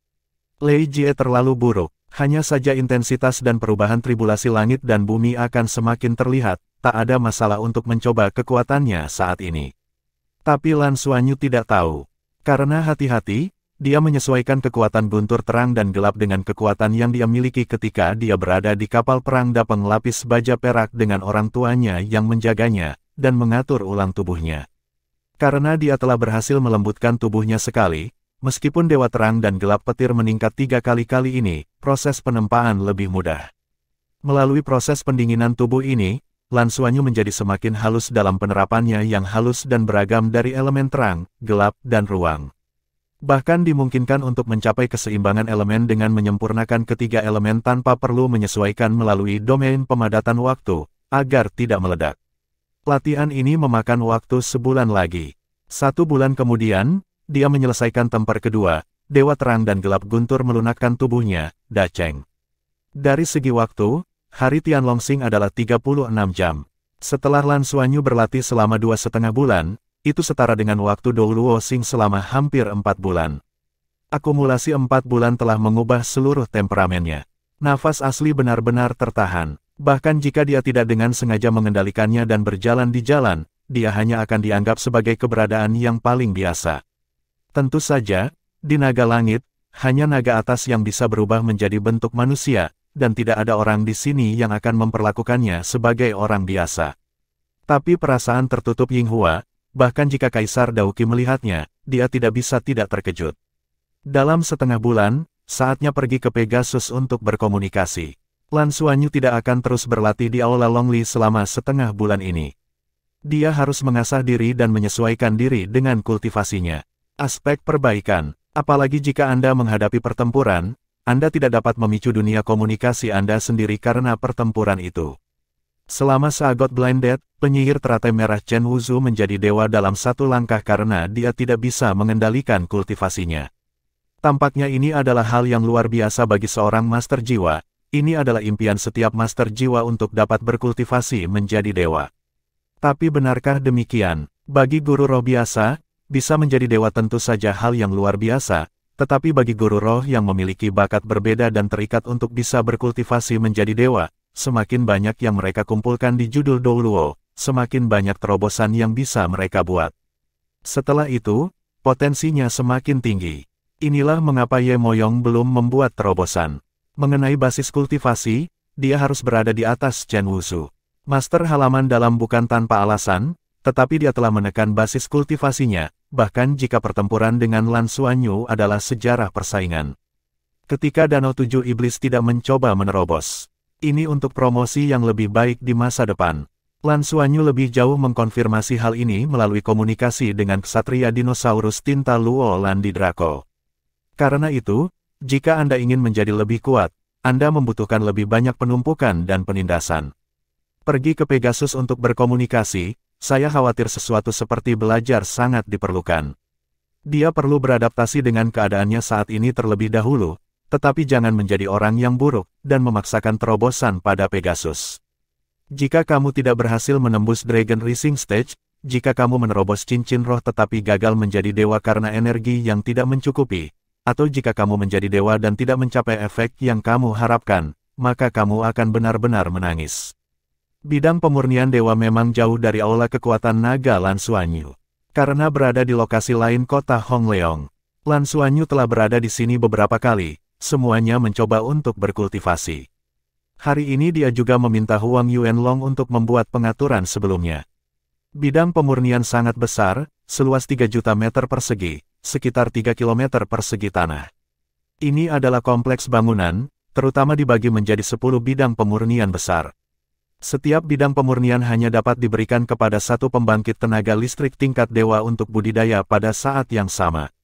Lei Jie terlalu buruk, hanya saja intensitas dan perubahan tribulasi langit dan bumi akan semakin terlihat, tak ada masalah untuk mencoba kekuatannya saat ini. Tapi Lan Xuanyu tidak tahu. Karena hati-hati, dia menyesuaikan kekuatan guntur terang dan gelap dengan kekuatan yang dia miliki ketika dia berada di kapal perang Dapeng lapis baja perak dengan orang tuanya yang menjaganya, dan mengatur ulang tubuhnya. Karena dia telah berhasil melembutkan tubuhnya sekali, meskipun Dewa Terang dan Gelap Petir meningkat 3 kali ini, proses penempaan lebih mudah. Melalui proses pendinginan tubuh ini, Lan Xuanyu menjadi semakin halus dalam penerapannya yang halus dan beragam dari elemen terang, gelap, dan ruang. Bahkan dimungkinkan untuk mencapai keseimbangan elemen dengan menyempurnakan ketiga elemen tanpa perlu menyesuaikan melalui domain pemadatan waktu, agar tidak meledak. Latihan ini memakan waktu sebulan lagi. 1 bulan kemudian, dia menyelesaikan temper kedua, Dewa Terang dan Gelap Guntur melunakkan tubuhnya, Da Cheng. Dari segi waktu, hari Tianlongxing adalah 36 jam. Setelah Lan Xuanyu berlatih selama 2,5 bulan, itu setara dengan waktu Dou Luoxing selama hampir 4 bulan. Akumulasi 4 bulan telah mengubah seluruh temperamennya. Nafas asli benar-benar tertahan. Bahkan jika dia tidak dengan sengaja mengendalikannya dan berjalan di jalan, dia hanya akan dianggap sebagai keberadaan yang paling biasa. Tentu saja, di naga langit, hanya naga atas yang bisa berubah menjadi bentuk manusia, dan tidak ada orang di sini yang akan memperlakukannya sebagai orang biasa. Tapi perasaan tertutup Yinghua, bahkan jika Kaisar Daoqi melihatnya, dia tidak bisa tidak terkejut. Dalam setengah bulan, saatnya pergi ke Pegasus untuk berkomunikasi. Lan Xuanyu tidak akan terus berlatih di Aula Longli selama setengah bulan ini. Dia harus mengasah diri dan menyesuaikan diri dengan kultivasinya. Aspek perbaikan, apalagi jika Anda menghadapi pertempuran, Anda tidak dapat memicu dunia komunikasi Anda sendiri karena pertempuran itu. Selama Sagot Blinded, penyihir teratai merah Chen Wuzu menjadi dewa dalam 1 langkah karena dia tidak bisa mengendalikan kultivasinya. Tampaknya ini adalah hal yang luar biasa bagi seorang master jiwa. Ini adalah impian setiap master jiwa untuk dapat berkultivasi menjadi dewa. Tapi benarkah demikian? Bagi guru roh biasa, bisa menjadi dewa tentu saja hal yang luar biasa, tetapi bagi guru roh yang memiliki bakat berbeda dan terikat untuk bisa berkultivasi menjadi dewa, semakin banyak yang mereka kumpulkan di judul Dou Luo, semakin banyak terobosan yang bisa mereka buat. Setelah itu, potensinya semakin tinggi. Inilah mengapa Ye Moyong belum membuat terobosan. Mengenai basis kultivasi, dia harus berada di atas Chen Wuzu. Master halaman dalam bukan tanpa alasan, tetapi dia telah menekan basis kultivasinya, bahkan jika pertempuran dengan Lan Xuanyu adalah sejarah persaingan. Ketika Danau 7 Iblis tidak mencoba menerobos. Ini untuk promosi yang lebih baik di masa depan. Lan Xuanyu lebih jauh mengkonfirmasi hal ini melalui komunikasi dengan ksatria dinosaurus tinta Luo Landi Draco. Karena itu, jika Anda ingin menjadi lebih kuat, Anda membutuhkan lebih banyak penumpukan dan penindasan. Pergi ke Pegasus untuk berkomunikasi, saya khawatir sesuatu seperti belajar sangat diperlukan. Dia perlu beradaptasi dengan keadaannya saat ini terlebih dahulu, tetapi jangan menjadi orang yang buruk, dan memaksakan terobosan pada Pegasus. Jika kamu tidak berhasil menembus Dragon Rising Stage, jika kamu menerobos cincin roh tetapi gagal menjadi dewa karena energi yang tidak mencukupi, atau jika kamu menjadi dewa dan tidak mencapai efek yang kamu harapkan, maka kamu akan benar-benar menangis. Bidang pemurnian dewa memang jauh dari aula kekuatan naga Lan Xuanyu. Karena berada di lokasi lain kota Hongleong, Lan Xuanyu telah berada di sini beberapa kali. Semuanya mencoba untuk berkultivasi. Hari ini dia juga meminta Huang Yuanlong untuk membuat pengaturan sebelumnya. Bidang pemurnian sangat besar, seluas 3 juta meter persegi, sekitar 3 kilometer persegi tanah. Ini adalah kompleks bangunan, terutama dibagi menjadi 10 bidang pemurnian besar. Setiap bidang pemurnian hanya dapat diberikan kepada 1 pembangkit tenaga listrik tingkat dewa untuk budidaya pada saat yang sama.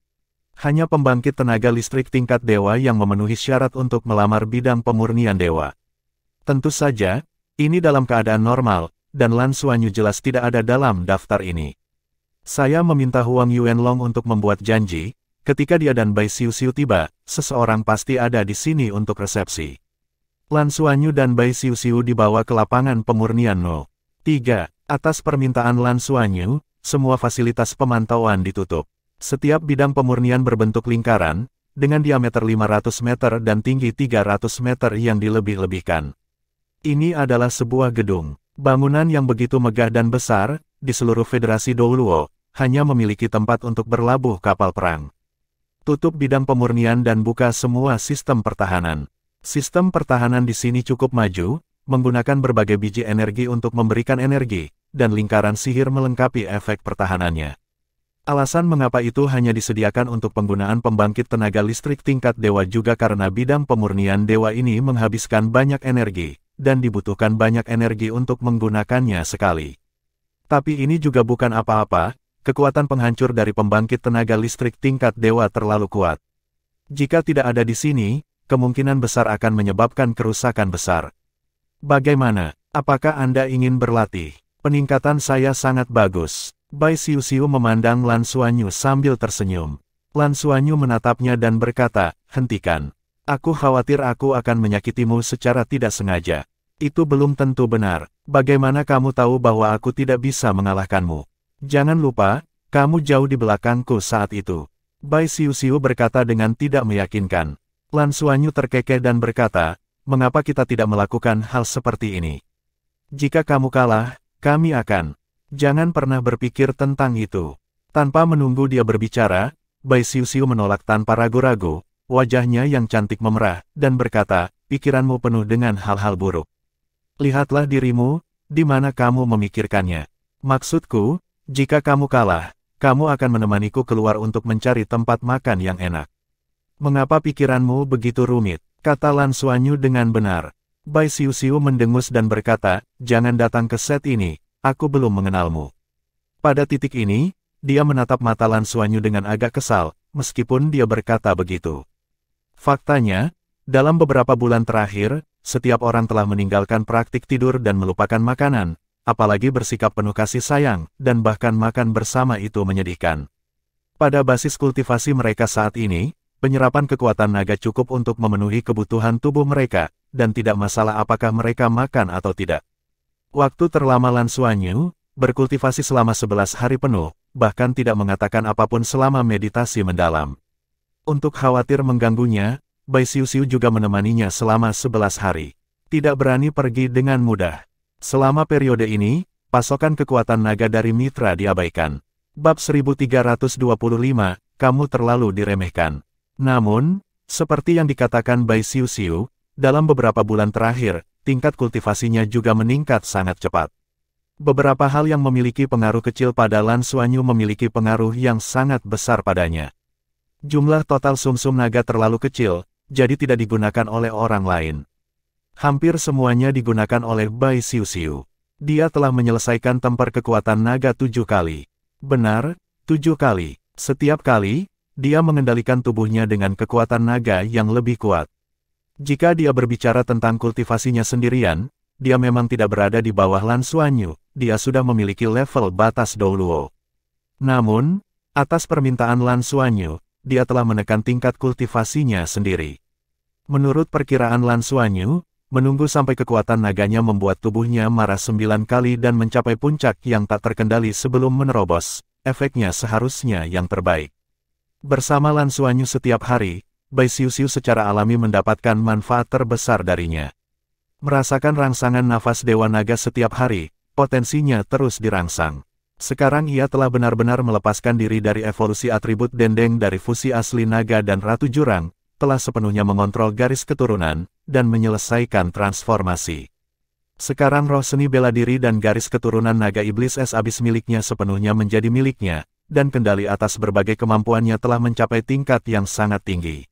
Hanya pembangkit tenaga listrik tingkat dewa yang memenuhi syarat untuk melamar bidang pemurnian dewa. Tentu saja, ini dalam keadaan normal, dan Lan Xuanyu jelas tidak ada dalam daftar ini. Saya meminta Huang Yuanlong untuk membuat janji, ketika dia dan Bai Xiuxiu tiba, seseorang pasti ada di sini untuk resepsi. Lan Xuanyu dan Bai Xiuxiu dibawa ke lapangan pemurnian No. 3. Atas permintaan Lan Xuanyu, semua fasilitas pemantauan ditutup. Setiap bidang pemurnian berbentuk lingkaran, dengan diameter 500 meter dan tinggi 300 meter yang dilebih-lebihkan. Ini adalah sebuah gedung. Bangunan yang begitu megah dan besar, di seluruh Federasi Dou Luo, hanya memiliki tempat untuk berlabuh kapal perang. Tutup bidang pemurnian dan buka semua sistem pertahanan. Sistem pertahanan di sini cukup maju, menggunakan berbagai biji energi untuk memberikan energi, dan lingkaran sihir melengkapi efek pertahanannya. Alasan mengapa itu hanya disediakan untuk penggunaan pembangkit tenaga listrik tingkat dewa juga karena bidang pemurnian dewa ini menghabiskan banyak energi, dan dibutuhkan banyak energi untuk menggunakannya sekali. Tapi ini juga bukan apa-apa, kekuatan penghancur dari pembangkit tenaga listrik tingkat dewa terlalu kuat. Jika tidak ada di sini, kemungkinan besar akan menyebabkan kerusakan besar. Bagaimana? Apakah Anda ingin berlatih? Peningkatan saya sangat bagus. Bai Xiuxiu memandang Lan Xuanyu sambil tersenyum. Lan Xuanyu menatapnya dan berkata, hentikan. Aku khawatir aku akan menyakitimu secara tidak sengaja. Itu belum tentu benar. Bagaimana kamu tahu bahwa aku tidak bisa mengalahkanmu? Jangan lupa, kamu jauh di belakangku saat itu. Bai Xiuxiu berkata dengan tidak meyakinkan. Lan Xuanyu terkekeh dan berkata, mengapa kita tidak melakukan hal seperti ini? Jika kamu kalah, kami akan. Jangan pernah berpikir tentang itu. Tanpa menunggu dia berbicara, Bai Xiuxiu menolak tanpa ragu-ragu, wajahnya yang cantik memerah, dan berkata, pikiranmu penuh dengan hal-hal buruk. Lihatlah dirimu, di mana kamu memikirkannya. Maksudku, jika kamu kalah, kamu akan menemaniku keluar untuk mencari tempat makan yang enak. Mengapa pikiranmu begitu rumit? Kata Lan Xuanyu dengan benar. Bai Xiuxiu mendengus dan berkata, jangan datang ke set ini. Aku belum mengenalmu. Pada titik ini, dia menatap mata Lan Xuanyu dengan agak kesal, meskipun dia berkata begitu. Faktanya, dalam beberapa bulan terakhir, setiap orang telah meninggalkan praktik tidur dan melupakan makanan, apalagi bersikap penuh kasih sayang, dan bahkan makan bersama itu menyedihkan. Pada basis kultivasi mereka saat ini, penyerapan kekuatan naga cukup untuk memenuhi kebutuhan tubuh mereka, dan tidak masalah apakah mereka makan atau tidak. Waktu terlama Lan Xuanyu, berkultivasi selama 11 hari penuh, bahkan tidak mengatakan apapun selama meditasi mendalam. Untuk khawatir mengganggunya, Bai Xiuxiu juga menemaninya selama 11 hari. Tidak berani pergi dengan mudah. Selama periode ini, pasokan kekuatan naga dari mitra diabaikan. Bab 1325, kamu terlalu diremehkan. Namun, seperti yang dikatakan Bai Xiuxiu, dalam beberapa bulan terakhir, tingkat kultivasinya juga meningkat sangat cepat. Beberapa hal yang memiliki pengaruh kecil pada Lan Xuanyu memiliki pengaruh yang sangat besar padanya. Jumlah total sumsum naga terlalu kecil, jadi tidak digunakan oleh orang lain. Hampir semuanya digunakan oleh Bai Xiuxiu. Dia telah menyelesaikan tempar kekuatan naga 7 kali. Benar, 7 kali. Setiap kali, dia mengendalikan tubuhnya dengan kekuatan naga yang lebih kuat. Jika dia berbicara tentang kultivasinya sendirian, dia memang tidak berada di bawah Lan Xuanyu, dia sudah memiliki level batas Douluo. Namun, atas permintaan Lan Xuanyu, dia telah menekan tingkat kultivasinya sendiri. Menurut perkiraan Lan Xuanyu, menunggu sampai kekuatan naganya membuat tubuhnya marah 9 kali dan mencapai puncak yang tak terkendali sebelum menerobos, efeknya seharusnya yang terbaik. Bersama Lan Xuanyu setiap hari, Bai Xiuxiu secara alami mendapatkan manfaat terbesar darinya. Merasakan rangsangan nafas Dewa Naga setiap hari, potensinya terus dirangsang. Sekarang ia telah benar-benar melepaskan diri dari evolusi atribut dendeng dari fusi asli naga dan Ratu Jurang, telah sepenuhnya mengontrol garis keturunan, dan menyelesaikan transformasi. Sekarang roh seni bela diri dan garis keturunan naga iblis es abis miliknya sepenuhnya menjadi miliknya, dan kendali atas berbagai kemampuannya telah mencapai tingkat yang sangat tinggi.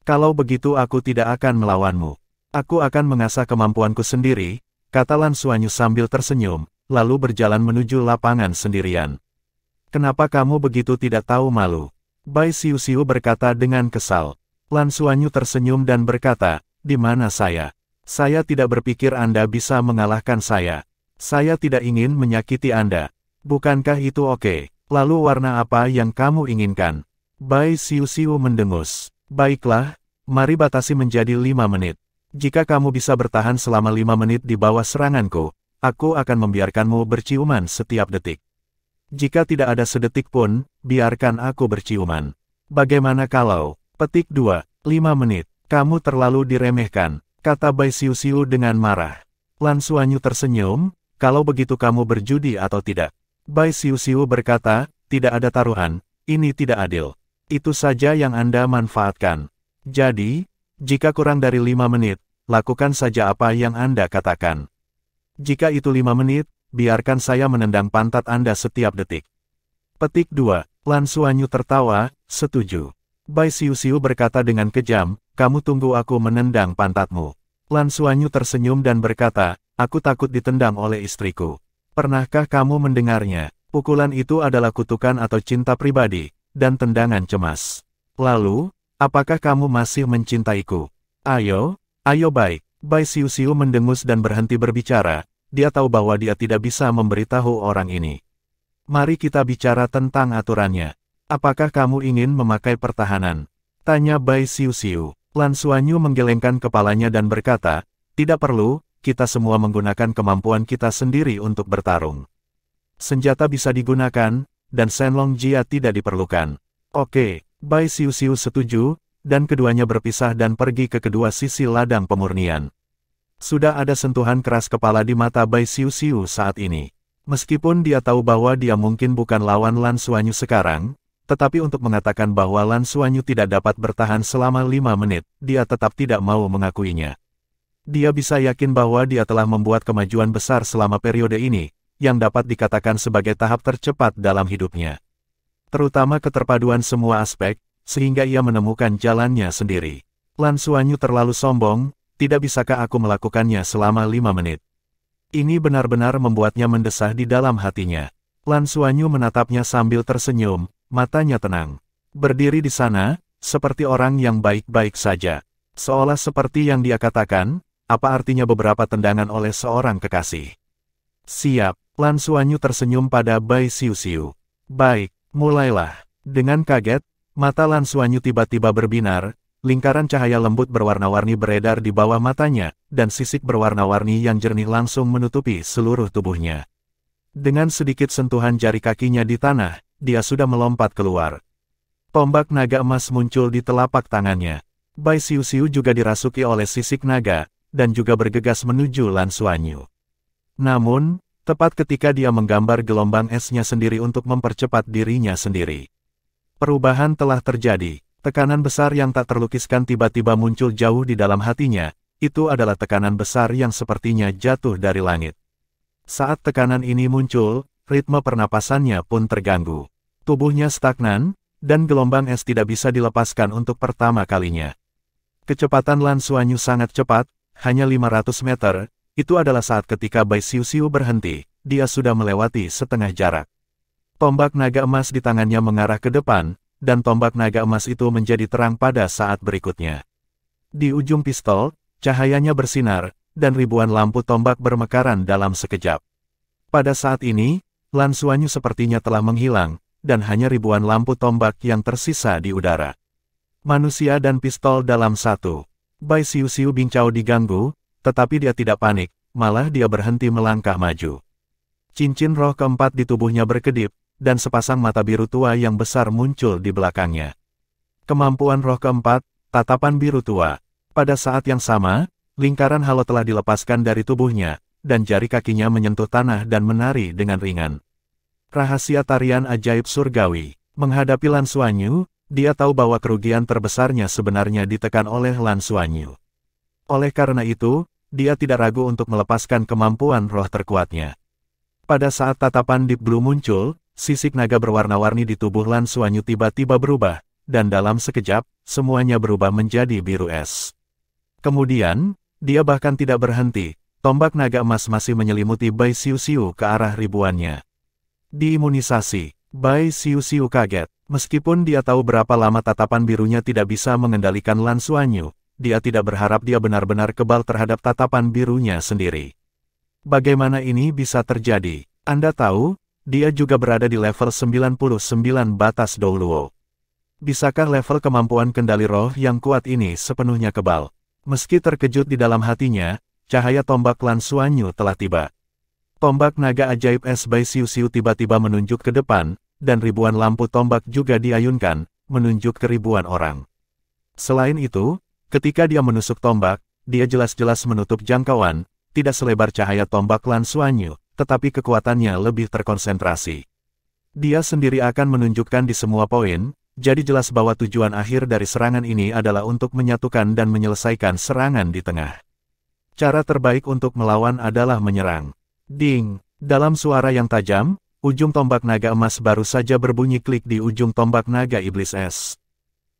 Kalau begitu aku tidak akan melawanmu. Aku akan mengasah kemampuanku sendiri, kata Lan Xuanyu sambil tersenyum, lalu berjalan menuju lapangan sendirian. Kenapa kamu begitu tidak tahu malu? Bai Xiuxiu berkata dengan kesal. Lan Xuanyu tersenyum dan berkata, di mana saya? Saya tidak berpikir Anda bisa mengalahkan saya. Saya tidak ingin menyakiti Anda. Bukankah itu oke? Lalu warna apa yang kamu inginkan? Bai Xiuxiu mendengus. Baiklah, mari batasi menjadi 5 menit. Jika kamu bisa bertahan selama 5 menit di bawah seranganku, aku akan membiarkanmu berciuman setiap detik. Jika tidak ada sedetik pun, biarkan aku berciuman. Bagaimana kalau, petik 2, 5 menit, kamu terlalu diremehkan, kata Bai Xiuxiu dengan marah. Lan Xuanyu tersenyum, kalau begitu kamu berjudi atau tidak? Bai Xiuxiu berkata, tidak ada taruhan, ini tidak adil. Itu saja yang Anda manfaatkan. Jadi, jika kurang dari 5 menit, lakukan saja apa yang Anda katakan. Jika itu 5 menit, biarkan saya menendang pantat Anda setiap detik. Petik 2. Lan Xuanyu tertawa, setuju. Bai Xiuxiu berkata dengan kejam, kamu tunggu aku menendang pantatmu. Lan Xuanyu tersenyum dan berkata, aku takut ditendang oleh istriku. Pernahkah kamu mendengarnya? Pukulan itu adalah kutukan atau cinta pribadi, dan tendangan cemas. Lalu, apakah kamu masih mencintaiku? Ayo, ayo baik. Bai Xiuxiu mendengus dan berhenti berbicara, dia tahu bahwa dia tidak bisa memberitahu orang ini. Mari kita bicara tentang aturannya. Apakah kamu ingin memakai pertahanan? Tanya Bai Xiuxiu. Lan Xuanyu menggelengkan kepalanya dan berkata, tidak perlu, kita semua menggunakan kemampuan kita sendiri untuk bertarung. Senjata bisa digunakan, dan Shenlong Jia tidak diperlukan. Oke, Bai Xiuxiu setuju, dan keduanya berpisah dan pergi ke kedua sisi ladang pemurnian. Sudah ada sentuhan keras kepala di mata Bai Xiuxiu saat ini. Meskipun dia tahu bahwa dia mungkin bukan lawan Lan Xuanyu sekarang, tetapi untuk mengatakan bahwa Lan Xuanyu tidak dapat bertahan selama 5 menit, dia tetap tidak mau mengakuinya. Dia bisa yakin bahwa dia telah membuat kemajuan besar selama periode ini, yang dapat dikatakan sebagai tahap tercepat dalam hidupnya. Terutama keterpaduan semua aspek, sehingga ia menemukan jalannya sendiri. Lan Xuanyu terlalu sombong, tidak bisakah aku melakukannya selama 5 menit? Ini benar-benar membuatnya mendesah di dalam hatinya. Lan Xuanyu menatapnya sambil tersenyum, matanya tenang. Berdiri di sana, seperti orang yang baik-baik saja. Seolah seperti yang dia katakan, apa artinya beberapa tendangan oleh seorang kekasih? Siap. Lan Xuanyu tersenyum pada Bai Xiuxiu. Baik, mulailah. Dengan kaget, mata Lan Xuanyu tiba-tiba berbinar, lingkaran cahaya lembut berwarna-warni beredar di bawah matanya, dan sisik berwarna-warni yang jernih langsung menutupi seluruh tubuhnya. Dengan sedikit sentuhan jari kakinya di tanah, dia sudah melompat keluar. Tombak naga emas muncul di telapak tangannya. Bai Xiuxiu juga dirasuki oleh sisik naga, dan juga bergegas menuju Lan Xuanyu. Namun, tepat ketika dia menggambar gelombang esnya sendiri untuk mempercepat dirinya sendiri. Perubahan telah terjadi. Tekanan besar yang tak terlukiskan tiba-tiba muncul jauh di dalam hatinya. Itu adalah tekanan besar yang sepertinya jatuh dari langit. Saat tekanan ini muncul, ritme pernapasannya pun terganggu. Tubuhnya stagnan, dan gelombang es tidak bisa dilepaskan untuk pertama kalinya. Kecepatan Lan Xuanyu sangat cepat, hanya 500 meter, itu adalah saat ketika Bai Xiuxiu berhenti, dia sudah melewati setengah jarak. Tombak naga emas di tangannya mengarah ke depan, dan tombak naga emas itu menjadi terang pada saat berikutnya. Di ujung pistol, cahayanya bersinar, dan ribuan lampu tombak bermekaran dalam sekejap. Pada saat ini, Lan Xuanyu sepertinya telah menghilang, dan hanya ribuan lampu tombak yang tersisa di udara. Manusia dan pistol dalam satu. Bai Xiuxiu Bingcao diganggu, tetapi dia tidak panik, malah dia berhenti melangkah maju. Cincin roh keempat di tubuhnya berkedip, dan sepasang mata biru tua yang besar muncul di belakangnya. Kemampuan roh keempat, tatapan biru tua. Pada saat yang sama, lingkaran halo telah dilepaskan dari tubuhnya, dan jari kakinya menyentuh tanah dan menari dengan ringan. Rahasia tarian ajaib surgawi. Menghadapi Lan Xuanyu, dia tahu bahwa kerugian terbesarnya sebenarnya ditekan oleh Lan Xuanyu. Oleh karena itu, dia tidak ragu untuk melepaskan kemampuan roh terkuatnya. Pada saat tatapan Deep Blue muncul, sisik naga berwarna-warni di tubuh Lan Xuanyu tiba-tiba berubah, dan dalam sekejap, semuanya berubah menjadi biru es. Kemudian, dia bahkan tidak berhenti, tombak naga emas masih menyelimuti Bai Xiuxiu ke arah ribuannya. Diimunisasi, Bai Xiuxiu kaget. Meskipun dia tahu berapa lama tatapan birunya tidak bisa mengendalikan Lan Xuanyu, dia tidak berharap dia benar-benar kebal terhadap tatapan birunya sendiri. Bagaimana ini bisa terjadi? Anda tahu, dia juga berada di level 99 batas Douluo. Bisakah level kemampuan kendali roh yang kuat ini sepenuhnya kebal? Meski terkejut di dalam hatinya, cahaya tombak Lan Xuanyu telah tiba. Tombak naga ajaib es Bai Xiuxiu tiba-tiba menunjuk ke depan, dan ribuan lampu tombak juga diayunkan, menunjuk ke ribuan orang. Selain itu, ketika dia menusuk tombak, dia jelas-jelas menutup jangkauan, tidak selebar cahaya tombak Lan Xuanyu, tetapi kekuatannya lebih terkonsentrasi. Dia sendiri akan menunjukkan di semua poin, jadi jelas bahwa tujuan akhir dari serangan ini adalah untuk menyatukan dan menyelesaikan serangan di tengah. Cara terbaik untuk melawan adalah menyerang. Ding! Dalam suara yang tajam, ujung tombak naga emas baru saja berbunyi klik di ujung tombak naga iblis es.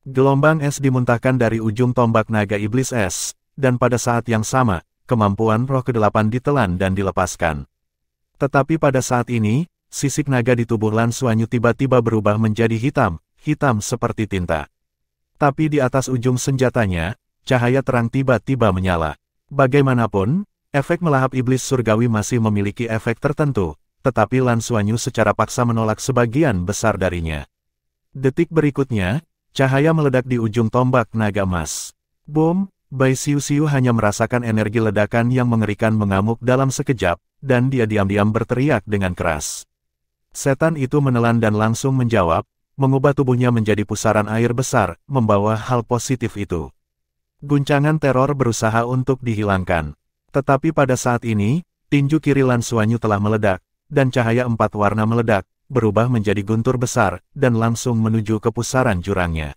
Gelombang es dimuntahkan dari ujung tombak naga iblis es, dan pada saat yang sama, kemampuan roh ke-8 ditelan dan dilepaskan. Tetapi pada saat ini, sisik naga di tubuh Lan Xuanyu tiba-tiba berubah menjadi hitam seperti tinta. Tapi di atas ujung senjatanya, cahaya terang tiba-tiba menyala. Bagaimanapun, efek melahap iblis surgawi masih memiliki efek tertentu, tetapi Lan Xuanyu secara paksa menolak sebagian besar darinya. Detik berikutnya, cahaya meledak di ujung tombak naga emas. Boom! Bai Xiuxiu hanya merasakan energi ledakan yang mengerikan mengamuk dalam sekejap, dan dia diam-diam berteriak dengan keras. Setan itu menelan dan langsung menjawab, mengubah tubuhnya menjadi pusaran air besar, membawa hal positif itu. Guncangan teror berusaha untuk dihilangkan. Tetapi pada saat ini, tinju kiri Lan Xuanyu telah meledak, dan cahaya 4 warna meledak, berubah menjadi guntur besar, dan langsung menuju ke pusaran jurangnya.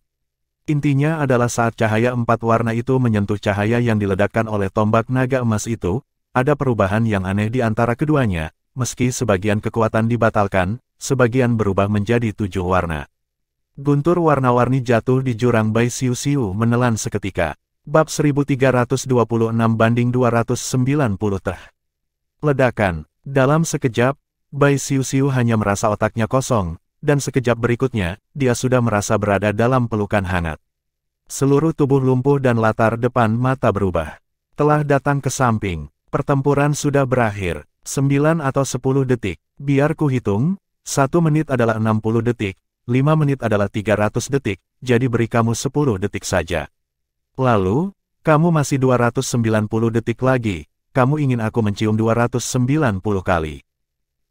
Intinya adalah saat cahaya 4 warna itu menyentuh cahaya yang diledakkan oleh tombak naga emas itu, ada perubahan yang aneh di antara keduanya, meski sebagian kekuatan dibatalkan, sebagian berubah menjadi 7 warna. Guntur warna-warni jatuh di jurang Bai Xiuxiu menelan seketika. Bab 1326/290 teh. Ledakan. Dalam sekejap, Bai Xiuxiu hanya merasa otaknya kosong, dan sekejap berikutnya, dia sudah merasa berada dalam pelukan hangat. Seluruh tubuh lumpuh dan latar depan mata berubah. Telah datang ke samping. Pertempuran sudah berakhir. 9 atau 10 detik. Biar ku hitung. 1 menit adalah 60 detik, 5 menit adalah 300 detik, jadi beri kamu 10 detik saja. Lalu, kamu masih 290 detik lagi, kamu ingin aku mencium 290 kali.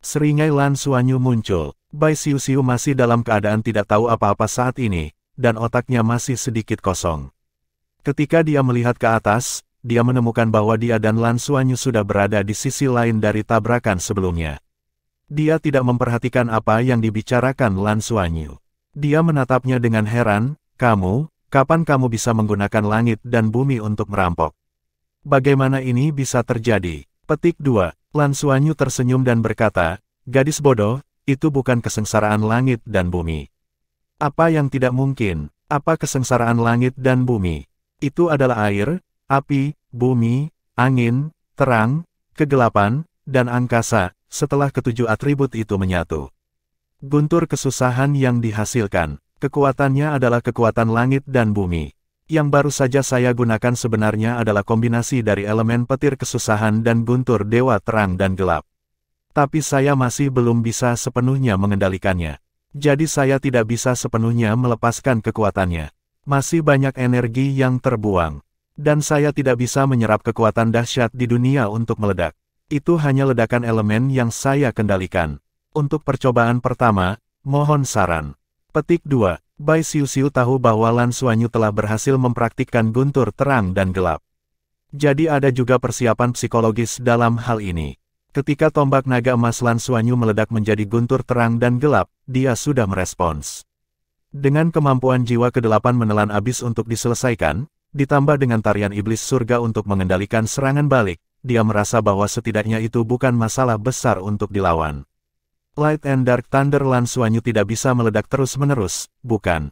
Seringai Lan Xuanyu muncul, Bai Xiuxiu masih dalam keadaan tidak tahu apa-apa saat ini, dan otaknya masih sedikit kosong. Ketika dia melihat ke atas, dia menemukan bahwa dia dan Lan Xuanyu sudah berada di sisi lain dari tabrakan sebelumnya. Dia tidak memperhatikan apa yang dibicarakan Lan Xuanyu. Dia menatapnya dengan heran, kapan kamu bisa menggunakan langit dan bumi untuk merampok? Bagaimana ini bisa terjadi? Petik 2. Lan Xuanyu tersenyum dan berkata, gadis bodoh, itu bukan kesengsaraan langit dan bumi. Apa yang tidak mungkin? Apa kesengsaraan langit dan bumi? Itu adalah air, api, bumi, angin, terang, kegelapan, dan angkasa. Setelah ketujuh atribut itu menyatu. Guntur kesusahan yang dihasilkan. Kekuatannya adalah kekuatan langit dan bumi. Yang baru saja saya gunakan sebenarnya adalah kombinasi dari elemen petir kesusahan dan guntur dewa terang dan gelap. Tapi saya masih belum bisa sepenuhnya mengendalikannya. Jadi saya tidak bisa sepenuhnya melepaskan kekuatannya. Masih banyak energi yang terbuang. Dan saya tidak bisa menyerap kekuatan dahsyat di dunia untuk meledak. Itu hanya ledakan elemen yang saya kendalikan. Untuk percobaan pertama, mohon saran. Petik 2. Bai Xiuxiu tahu bahwa Lan Xuanyu telah berhasil mempraktikkan guntur terang dan gelap. Jadi ada juga persiapan psikologis dalam hal ini. Ketika tombak naga emas Lan Xuanyu meledak menjadi guntur terang dan gelap, dia sudah merespons. Dengan kemampuan jiwa ke-8 menelan abis untuk diselesaikan, ditambah dengan tarian iblis surga untuk mengendalikan serangan balik, dia merasa bahwa setidaknya itu bukan masalah besar untuk dilawan. Light and Dark Thunder Lan Xuanyu tidak bisa meledak terus-menerus, bukan?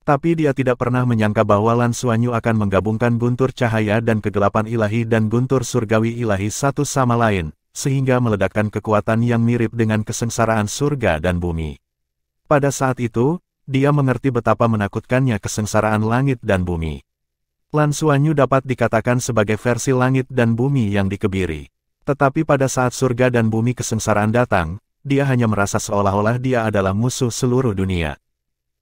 Tapi dia tidak pernah menyangka bahwa Lan Xuanyu akan menggabungkan guntur cahaya dan kegelapan ilahi dan guntur surgawi ilahi satu sama lain, sehingga meledakkan kekuatan yang mirip dengan kesengsaraan surga dan bumi. Pada saat itu, dia mengerti betapa menakutkannya kesengsaraan langit dan bumi. Lan Xuanyu dapat dikatakan sebagai versi langit dan bumi yang dikebiri. Tetapi pada saat surga dan bumi kesengsaraan datang, dia hanya merasa seolah-olah dia adalah musuh seluruh dunia.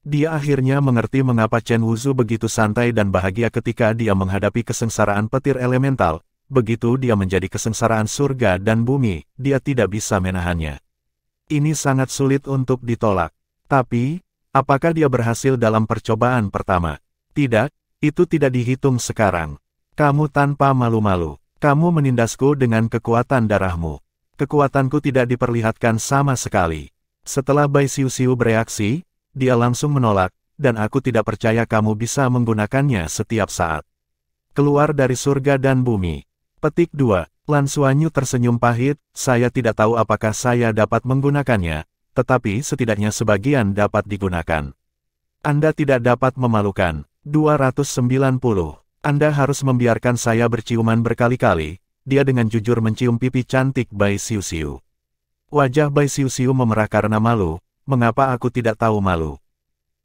Dia akhirnya mengerti mengapa Chen Wuzu begitu santai dan bahagia ketika dia menghadapi kesengsaraan petir elemental. Begitu dia menjadi kesengsaraan surga dan bumi, dia tidak bisa menahannya. Ini sangat sulit untuk ditolak. Tapi, apakah dia berhasil dalam percobaan pertama? Tidak. Itu tidak dihitung sekarang. Kamu tanpa malu-malu. Kamu menindasku dengan kekuatan darahmu. Kekuatanku tidak diperlihatkan sama sekali. Setelah Bai Xiuxiu bereaksi, dia langsung menolak, dan aku tidak percaya kamu bisa menggunakannya setiap saat. Keluar dari surga dan bumi. Petik 2. Lan Xuanyu tersenyum pahit, saya tidak tahu apakah saya dapat menggunakannya, tetapi setidaknya sebagian dapat digunakan. Anda tidak dapat memalukan. 290. Anda harus membiarkan saya berciuman berkali-kali. Dia dengan jujur mencium pipi cantik Bai Xiuxiu. Wajah Bai Xiuxiu memerah karena malu. Mengapa aku tidak tahu malu?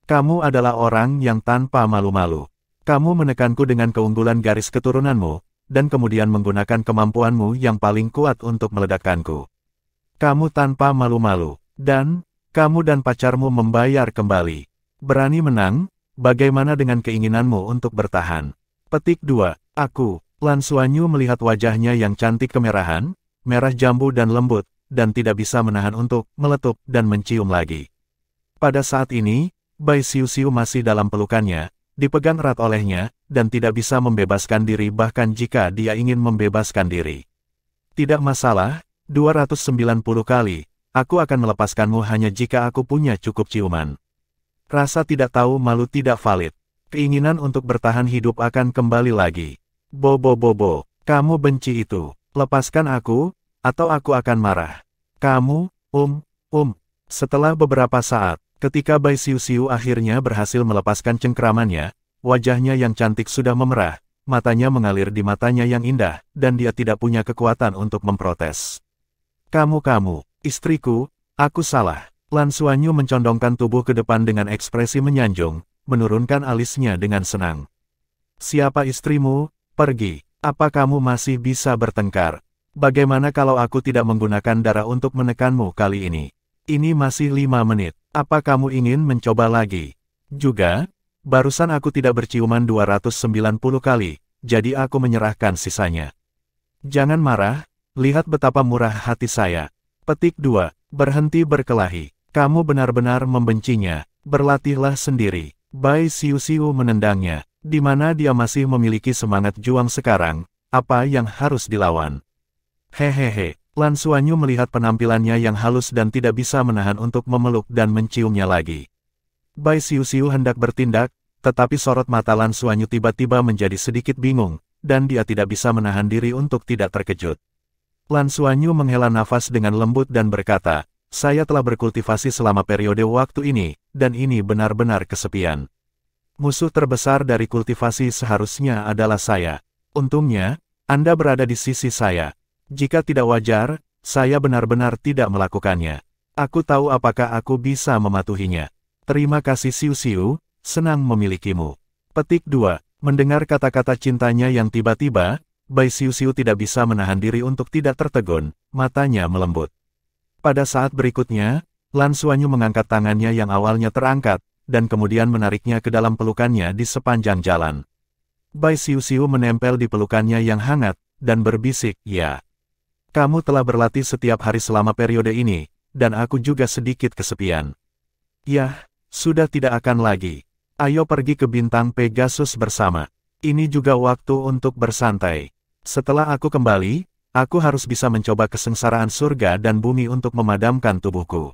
Kamu adalah orang yang tanpa malu-malu. Kamu menekanku dengan keunggulan garis keturunanmu, dan kemudian menggunakan kemampuanmu yang paling kuat untuk meledakkanku. Kamu tanpa malu-malu, dan kamu dan pacarmu membayar kembali. Berani menang? Bagaimana dengan keinginanmu untuk bertahan? Petik 2. Aku, Lan Xuanyu melihat wajahnya yang cantik kemerahan, merah jambu dan lembut, dan tidak bisa menahan untuk meletup dan mencium lagi. Pada saat ini, Bai Xiuxiu masih dalam pelukannya, dipegang erat olehnya, dan tidak bisa membebaskan diri bahkan jika dia ingin membebaskan diri. Tidak masalah, 290 kali, aku akan melepaskanmu hanya jika aku punya cukup ciuman. Rasa tidak tahu malu tidak valid. Keinginan untuk bertahan hidup akan kembali lagi. Bobo, kamu benci itu. Lepaskan aku, atau aku akan marah. Kamu, Setelah beberapa saat, ketika Bai Xiuxiu akhirnya berhasil melepaskan cengkeramannya, wajahnya yang cantik sudah memerah, matanya mengalir di matanya yang indah, dan dia tidak punya kekuatan untuk memprotes. Kamu, istriku, aku salah. Lan Xuanyu mencondongkan tubuh ke depan dengan ekspresi menyanjung, menurunkan alisnya dengan senang. Siapa istrimu? Pergi. Apa kamu masih bisa bertengkar? Bagaimana kalau aku tidak menggunakan darah untuk menekanmu kali ini? Ini masih 5 menit. Apa kamu ingin mencoba lagi? Juga, barusan aku tidak berciuman 290 kali, jadi aku menyerahkan sisanya. Jangan marah, lihat betapa murah hati saya. Petik 2. Berhenti berkelahi. Kamu benar-benar membencinya. Berlatihlah sendiri. Bai Xiuxiu menendangnya. Di mana dia masih memiliki semangat juang sekarang, apa yang harus dilawan? Hehehe. Lan Xuanyu melihat penampilannya yang halus dan tidak bisa menahan untuk memeluk dan menciumnya lagi. Bai Xiuxiu hendak bertindak, tetapi sorot mata Lan Xuanyu tiba-tiba menjadi sedikit bingung, dan dia tidak bisa menahan diri untuk tidak terkejut. Lan Xuanyu menghela nafas dengan lembut dan berkata, saya telah berkultivasi selama periode waktu ini, dan ini benar-benar kesepian. Musuh terbesar dari kultivasi seharusnya adalah saya. Untungnya, Anda berada di sisi saya. Jika tidak wajar, saya benar-benar tidak melakukannya. Aku tahu apakah aku bisa mematuhinya. Terima kasih Xiuxiu, senang memilikimu. Petik 2. Mendengar kata-kata cintanya yang tiba-tiba, Bai Xiuxiu tidak bisa menahan diri untuk tidak tertegun, matanya melembut. Pada saat berikutnya, Lan Xuanyu mengangkat tangannya yang awalnya terangkat, dan kemudian menariknya ke dalam pelukannya di sepanjang jalan. Bai Xiuxiu menempel di pelukannya yang hangat, dan berbisik, ya. Kamu telah berlatih setiap hari selama periode ini, dan aku juga sedikit kesepian. Yah, sudah tidak akan lagi. Ayo pergi ke bintang Pegasus bersama. Ini juga waktu untuk bersantai. Setelah aku kembali, aku harus bisa mencoba kesengsaraan surga dan bumi untuk memadamkan tubuhku.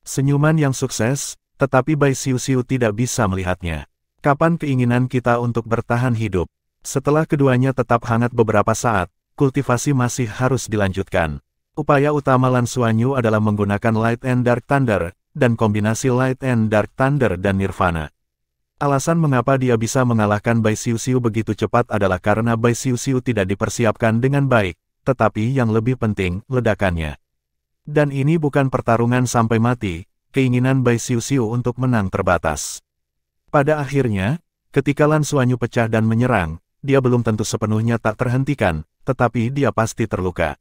Senyuman yang sukses, tetapi Bai Xiuxiu tidak bisa melihatnya. Kapan keinginan kita untuk bertahan hidup? Setelah keduanya tetap hangat beberapa saat, kultivasi masih harus dilanjutkan. Upaya utama Lan Xuanyu adalah menggunakan Light and Dark Thunder, dan kombinasi Light and Dark Thunder dan Nirvana. Alasan mengapa dia bisa mengalahkan Bai Xiuxiu begitu cepat adalah karena Bai Xiuxiu tidak dipersiapkan dengan baik, tetapi yang lebih penting, ledakannya. Dan ini bukan pertarungan sampai mati, keinginan Bai Xiuxiu untuk menang terbatas. Pada akhirnya, ketika Lan Xuanyu pecah dan menyerang, dia belum tentu sepenuhnya tak terhentikan, tetapi dia pasti terluka.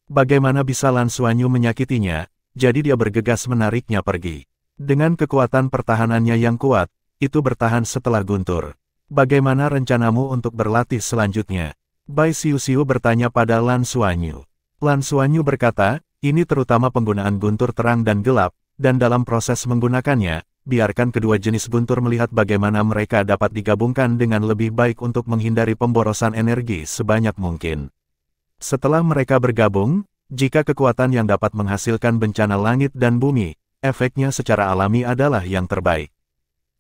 Bagaimana bisa Lan Xuanyu menyakitinya, jadi dia bergegas menariknya pergi. Dengan kekuatan pertahanannya yang kuat, itu bertahan setelah guntur. Bagaimana rencanamu untuk berlatih selanjutnya? Bai Xiuxiu bertanya pada Lan Xuanyu. Lan Xuanyu berkata, ini terutama penggunaan guntur terang dan gelap, dan dalam proses menggunakannya, biarkan kedua jenis guntur melihat bagaimana mereka dapat digabungkan dengan lebih baik untuk menghindari pemborosan energi sebanyak mungkin. Setelah mereka bergabung, jika kekuatan yang dapat menghasilkan bencana langit dan bumi, efeknya secara alami adalah yang terbaik.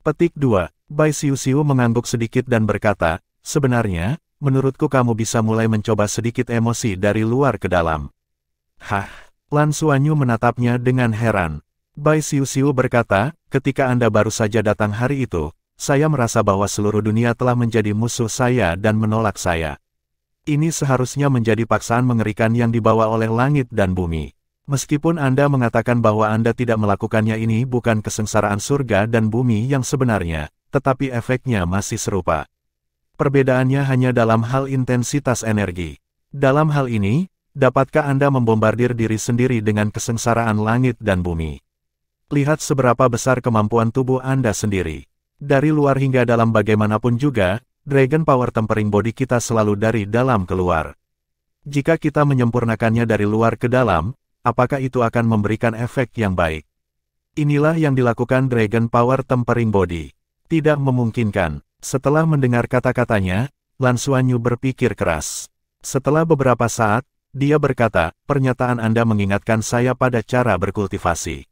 Petik 2. Bai Xiuxiu mengangguk sedikit dan berkata, sebenarnya, menurutku kamu bisa mulai mencoba sedikit emosi dari luar ke dalam. Hah? Lan Xuanyu menatapnya dengan heran. Bai Xiuxiu berkata, ketika Anda baru saja datang hari itu, saya merasa bahwa seluruh dunia telah menjadi musuh saya dan menolak saya. Ini seharusnya menjadi paksaan mengerikan yang dibawa oleh langit dan bumi. Meskipun Anda mengatakan bahwa Anda tidak melakukannya, ini bukan kesengsaraan surga dan bumi yang sebenarnya, tetapi efeknya masih serupa. Perbedaannya hanya dalam hal intensitas energi. Dalam hal ini, dapatkah Anda membombardir diri sendiri dengan kesengsaraan langit dan bumi? Lihat seberapa besar kemampuan tubuh Anda sendiri. Dari luar hingga dalam bagaimanapun juga, Dragon Power Tempering Body kita selalu dari dalam keluar. Jika kita menyempurnakannya dari luar ke dalam, apakah itu akan memberikan efek yang baik? Inilah yang dilakukan Dragon Power Tempering Body. Tidak memungkinkan. Setelah mendengar kata-katanya, Lan Xuanyu berpikir keras. Setelah beberapa saat, dia berkata, pernyataan Anda mengingatkan saya pada cara berkultivasi.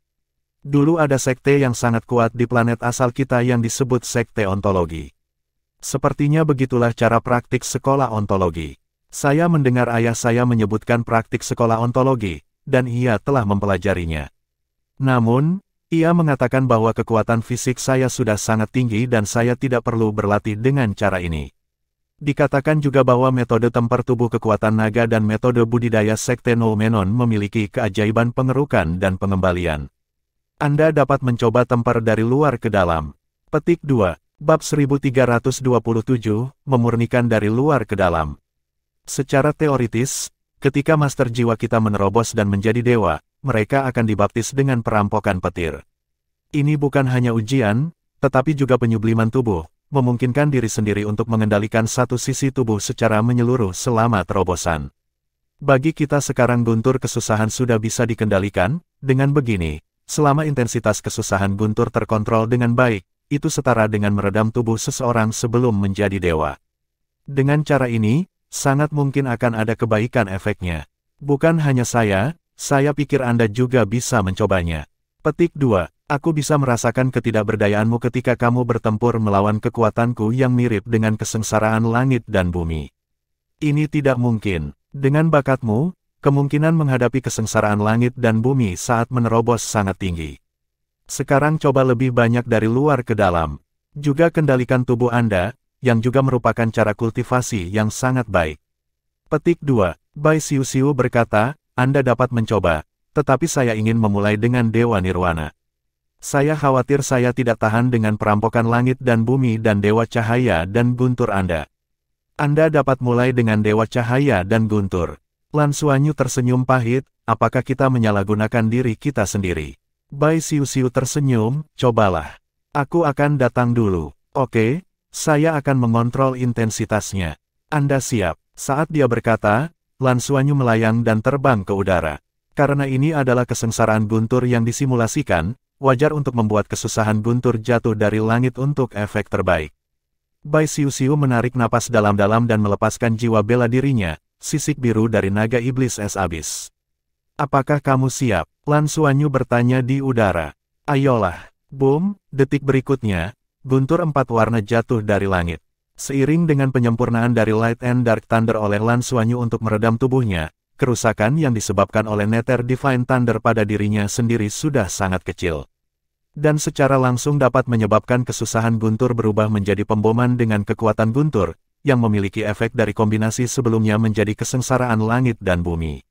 Dulu ada sekte yang sangat kuat di planet asal kita yang disebut sekte ontologi. Sepertinya begitulah cara praktik sekolah ontologi. Saya mendengar ayah saya menyebutkan praktik sekolah ontologi, dan ia telah mempelajarinya. Namun, ia mengatakan bahwa kekuatan fisik saya sudah sangat tinggi dan saya tidak perlu berlatih dengan cara ini. Dikatakan juga bahwa metode temper tubuh kekuatan naga dan metode budidaya sekte Noumenon memiliki keajaiban pengerukan dan pengembalian. Anda dapat mencoba temper dari luar ke dalam. Petik 2. Bab 1327, memurnikan dari luar ke dalam. Secara teoritis, ketika Master Jiwa kita menerobos dan menjadi dewa, mereka akan dibaptis dengan perampokan petir. Ini bukan hanya ujian, tetapi juga penyubliman tubuh, memungkinkan diri sendiri untuk mengendalikan satu sisi tubuh secara menyeluruh selama terobosan. Bagi kita sekarang guntur kesusahan sudah bisa dikendalikan, dengan begini, selama intensitas kesusahan guntur terkontrol dengan baik, itu setara dengan meredam tubuh seseorang sebelum menjadi dewa. Dengan cara ini, sangat mungkin akan ada kebaikan efeknya. Bukan hanya saya pikir Anda juga bisa mencobanya. Petik 2. Aku bisa merasakan ketidakberdayaanmu ketika kamu bertempur melawan kekuatanku yang mirip dengan kesengsaraan langit dan bumi. Ini tidak mungkin. Dengan bakatmu, kemungkinan menghadapi kesengsaraan langit dan bumi saat menerobos sangat tinggi. Sekarang coba lebih banyak dari luar ke dalam. Juga kendalikan tubuh Anda, yang juga merupakan cara kultivasi yang sangat baik. Petik 2. Bai Xiuxiu berkata, Anda dapat mencoba, tetapi saya ingin memulai dengan Dewa Nirwana. Saya khawatir saya tidak tahan dengan perampokan langit dan bumi dan Dewa Cahaya dan Guntur Anda. Anda dapat mulai dengan Dewa Cahaya dan Guntur. Lan Xuanyu tersenyum pahit, apakah kita menyalahgunakan diri kita sendiri? Bai Xiuxiu tersenyum, cobalah. Aku akan datang dulu. Oke. Saya akan mengontrol intensitasnya. Anda siap? Saat dia berkata, Lan Xuanyu melayang dan terbang ke udara. Karena ini adalah kesengsaraan guntur yang disimulasikan, wajar untuk membuat kesusahan guntur jatuh dari langit untuk efek terbaik. Bai Xiuxiu menarik napas dalam-dalam dan melepaskan jiwa bela dirinya, sisik biru dari naga iblis es abis. Apakah kamu siap? Lan Xuanyu bertanya di udara. Ayolah. Boom, detik berikutnya, guntur 4 warna jatuh dari langit. Seiring dengan penyempurnaan dari Light and Dark Thunder oleh Lan Xuanyu untuk meredam tubuhnya, kerusakan yang disebabkan oleh Nether Divine Thunder pada dirinya sendiri sudah sangat kecil. Dan secara langsung dapat menyebabkan kesusahan guntur berubah menjadi pemboman dengan kekuatan guntur, yang memiliki efek dari kombinasi sebelumnya menjadi kesengsaraan langit dan bumi.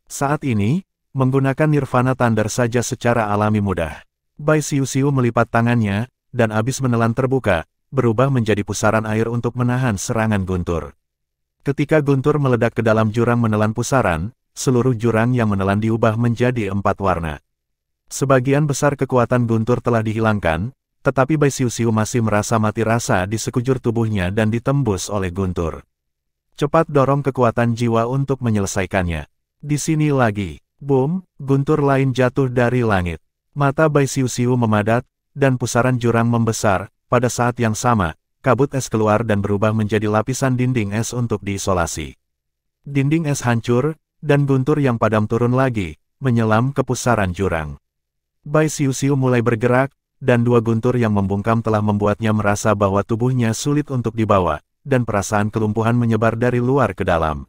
Saat ini, menggunakan Nirvana Thunder saja secara alami mudah. Bai Xiuxiu melipat tangannya, dan abis menelan terbuka, berubah menjadi pusaran air untuk menahan serangan guntur. Ketika guntur meledak ke dalam jurang menelan pusaran, seluruh jurang yang menelan diubah menjadi 4 warna. Sebagian besar kekuatan guntur telah dihilangkan, tetapi Bai Xiuxiu masih merasa mati rasa di sekujur tubuhnya dan ditembus oleh guntur. Cepat dorong kekuatan jiwa untuk menyelesaikannya. Di sini lagi, boom, guntur lain jatuh dari langit. Mata Bai Xiuxiu memadat, dan pusaran jurang membesar. Pada saat yang sama, kabut es keluar dan berubah menjadi lapisan dinding es untuk diisolasi. Dinding es hancur, dan guntur yang padam turun lagi, menyelam ke pusaran jurang. Bai Xiuxiu mulai bergerak, dan dua guntur yang membungkam telah membuatnya merasa bahwa tubuhnya sulit untuk dibawa, dan perasaan kelumpuhan menyebar dari luar ke dalam.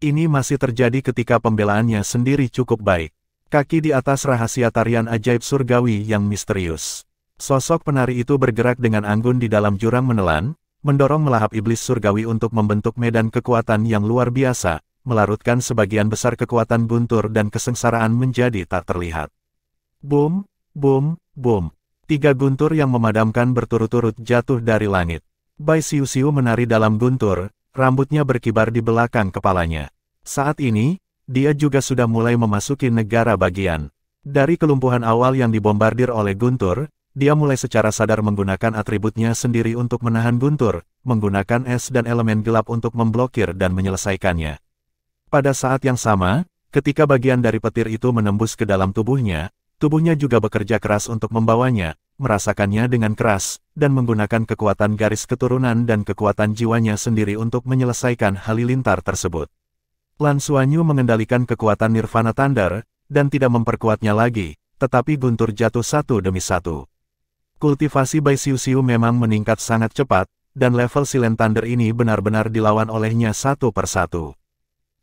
Ini masih terjadi ketika pembelaannya sendiri cukup baik. Kaki di atas rahasia tarian ajaib surgawi yang misterius. Sosok penari itu bergerak dengan anggun di dalam jurang menelan, mendorong melahap iblis surgawi untuk membentuk medan kekuatan yang luar biasa, melarutkan sebagian besar kekuatan guntur dan kesengsaraan menjadi tak terlihat. Boom, boom, boom. 3 guntur yang memadamkan berturut-turut jatuh dari langit. Bai Xiuxiu menari dalam guntur, rambutnya berkibar di belakang kepalanya. Saat ini, dia juga sudah mulai memasuki negara bagian. Dari kelumpuhan awal yang dibombardir oleh guntur, dia mulai secara sadar menggunakan atributnya sendiri untuk menahan guntur, menggunakan es dan elemen gelap untuk memblokir dan menyelesaikannya. Pada saat yang sama, ketika bagian dari petir itu menembus ke dalam tubuhnya juga bekerja keras untuk membawanya, merasakannya dengan keras, dan menggunakan kekuatan garis keturunan dan kekuatan jiwanya sendiri untuk menyelesaikan halilintar tersebut. Lan Xuanyu mengendalikan kekuatan Nirvana Thunder, dan tidak memperkuatnya lagi, tetapi guntur jatuh satu demi satu. Kultivasi Bai Xiuxiu memang meningkat sangat cepat, dan level Silent Thunder ini benar-benar dilawan olehnya satu persatu.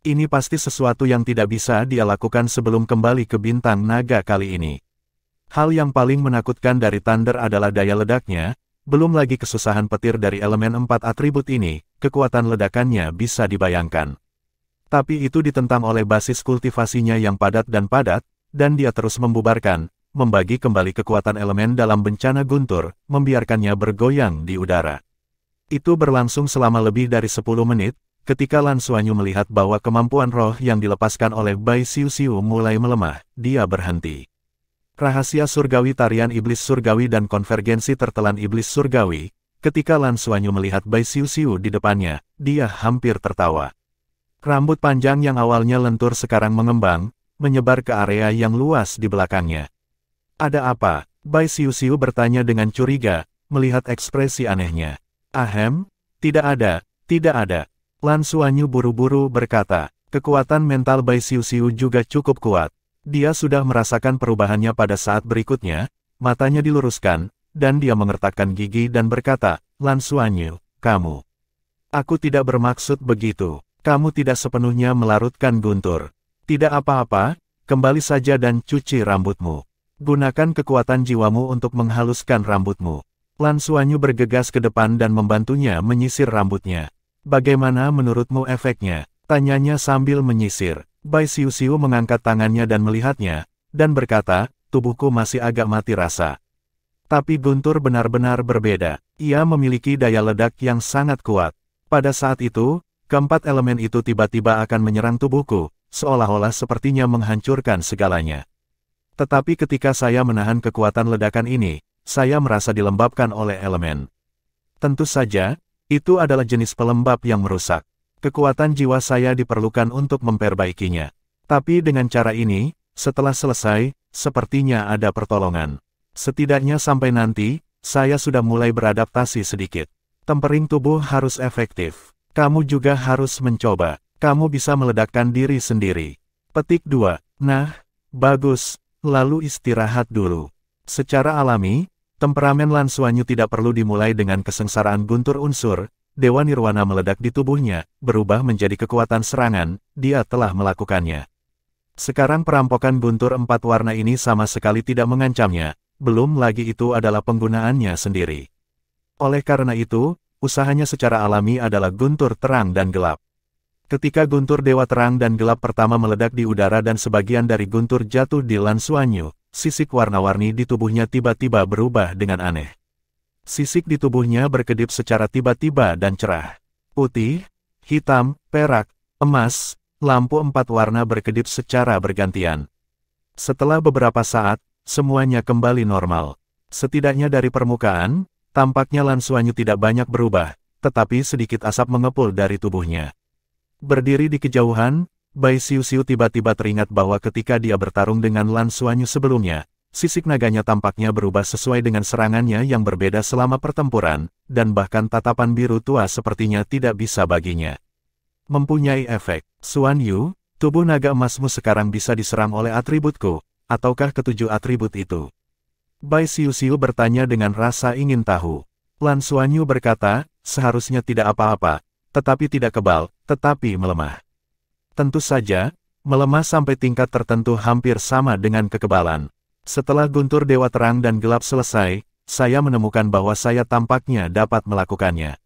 Ini pasti sesuatu yang tidak bisa dia lakukan sebelum kembali ke bintang naga kali ini. Hal yang paling menakutkan dari Thunder adalah daya ledaknya, belum lagi kesusahan petir dari elemen 4 atribut ini, kekuatan ledakannya bisa dibayangkan. Tapi itu ditentang oleh basis kultivasinya yang padat, dan dia terus membagi kembali kekuatan elemen dalam bencana guntur, membiarkannya bergoyang di udara. Itu berlangsung selama lebih dari 10 menit, ketika Lan Xuanyu melihat bahwa kemampuan roh yang dilepaskan oleh Bai Xiuxiu mulai melemah, dia berhenti. Rahasia surgawi tarian iblis surgawi dan konvergensi tertelan iblis surgawi, ketika Lan Xuanyu melihat Bai Xiuxiu di depannya, dia hampir tertawa. Rambut panjang yang awalnya lentur sekarang mengembang, menyebar ke area yang luas di belakangnya. Ada apa? Bai Xiuxiu bertanya dengan curiga, melihat ekspresi anehnya. Ahem, tidak ada. Lan Xuanyu buru-buru berkata, kekuatan mental Bai Xiuxiu juga cukup kuat. Dia sudah merasakan perubahannya pada saat berikutnya, matanya diluruskan, dan dia mengertakkan gigi dan berkata, Lan Xuanyu, kamu. Aku tidak bermaksud begitu. Kamu tidak sepenuhnya melarutkan guntur. Tidak apa-apa, kembali saja dan cuci rambutmu. Gunakan kekuatan jiwamu untuk menghaluskan rambutmu. Lan Xuanyu bergegas ke depan dan membantunya menyisir rambutnya. Bagaimana menurutmu efeknya? Tanyanya sambil menyisir. Bai Xiuxiu mengangkat tangannya dan melihatnya, dan berkata, tubuhku masih agak mati rasa. Tapi guntur benar-benar berbeda. Ia memiliki daya ledak yang sangat kuat. Pada saat itu, keempat elemen itu tiba-tiba akan menyerang tubuhku, seolah-olah sepertinya menghancurkan segalanya. Tetapi ketika saya menahan kekuatan ledakan ini, saya merasa dilembabkan oleh elemen. Tentu saja, itu adalah jenis pelembab yang merusak. Kekuatan jiwa saya diperlukan untuk memperbaikinya. Tapi dengan cara ini, setelah selesai, sepertinya ada pertolongan. Setidaknya sampai nanti, saya sudah mulai beradaptasi sedikit. Tempering tubuh harus efektif. Kamu juga harus mencoba. Kamu bisa meledakkan diri sendiri. Petik 2. Nah, bagus. Lalu istirahat dulu. Secara alami, temperamen Lan Xuanyu tidak perlu dimulai dengan kesengsaraan guntur unsur, Dewa Nirwana meledak di tubuhnya, berubah menjadi kekuatan serangan, dia telah melakukannya. Sekarang perampokan guntur 4 warna ini sama sekali tidak mengancamnya, belum lagi itu adalah penggunaannya sendiri. Oleh karena itu, usahanya secara alami adalah guntur terang dan gelap. Ketika guntur Dewa Terang dan Gelap pertama meledak di udara dan sebagian dari guntur jatuh di Lan Xuanyu, sisik warna-warni di tubuhnya tiba-tiba berubah dengan aneh. Sisik di tubuhnya berkedip secara tiba-tiba dan cerah. Putih, hitam, perak, emas, lampu 4 warna berkedip secara bergantian. Setelah beberapa saat, semuanya kembali normal. Setidaknya dari permukaan, tampaknya Lan Xuanyu tidak banyak berubah, tetapi sedikit asap mengepul dari tubuhnya. Berdiri di kejauhan, Bai Xiuxiu tiba-tiba teringat bahwa ketika dia bertarung dengan Lan Xuanyu sebelumnya, sisik naganya tampaknya berubah sesuai dengan serangannya yang berbeda selama pertempuran, dan bahkan tatapan biru tua sepertinya tidak bisa baginya. Mempunyai efek. Xuanyu, tubuh naga emasmu sekarang bisa diserang oleh atributku, ataukah ketujuh atribut itu? Bai Xiuxiu bertanya dengan rasa ingin tahu. Lan Xuanyu berkata, seharusnya tidak apa-apa, tetapi tidak kebal, tetapi melemah. Tentu saja, melemah sampai tingkat tertentu hampir sama dengan kekebalan. Setelah guntur Dewa Terang dan Gelap selesai, saya menemukan bahwa saya tampaknya dapat melakukannya.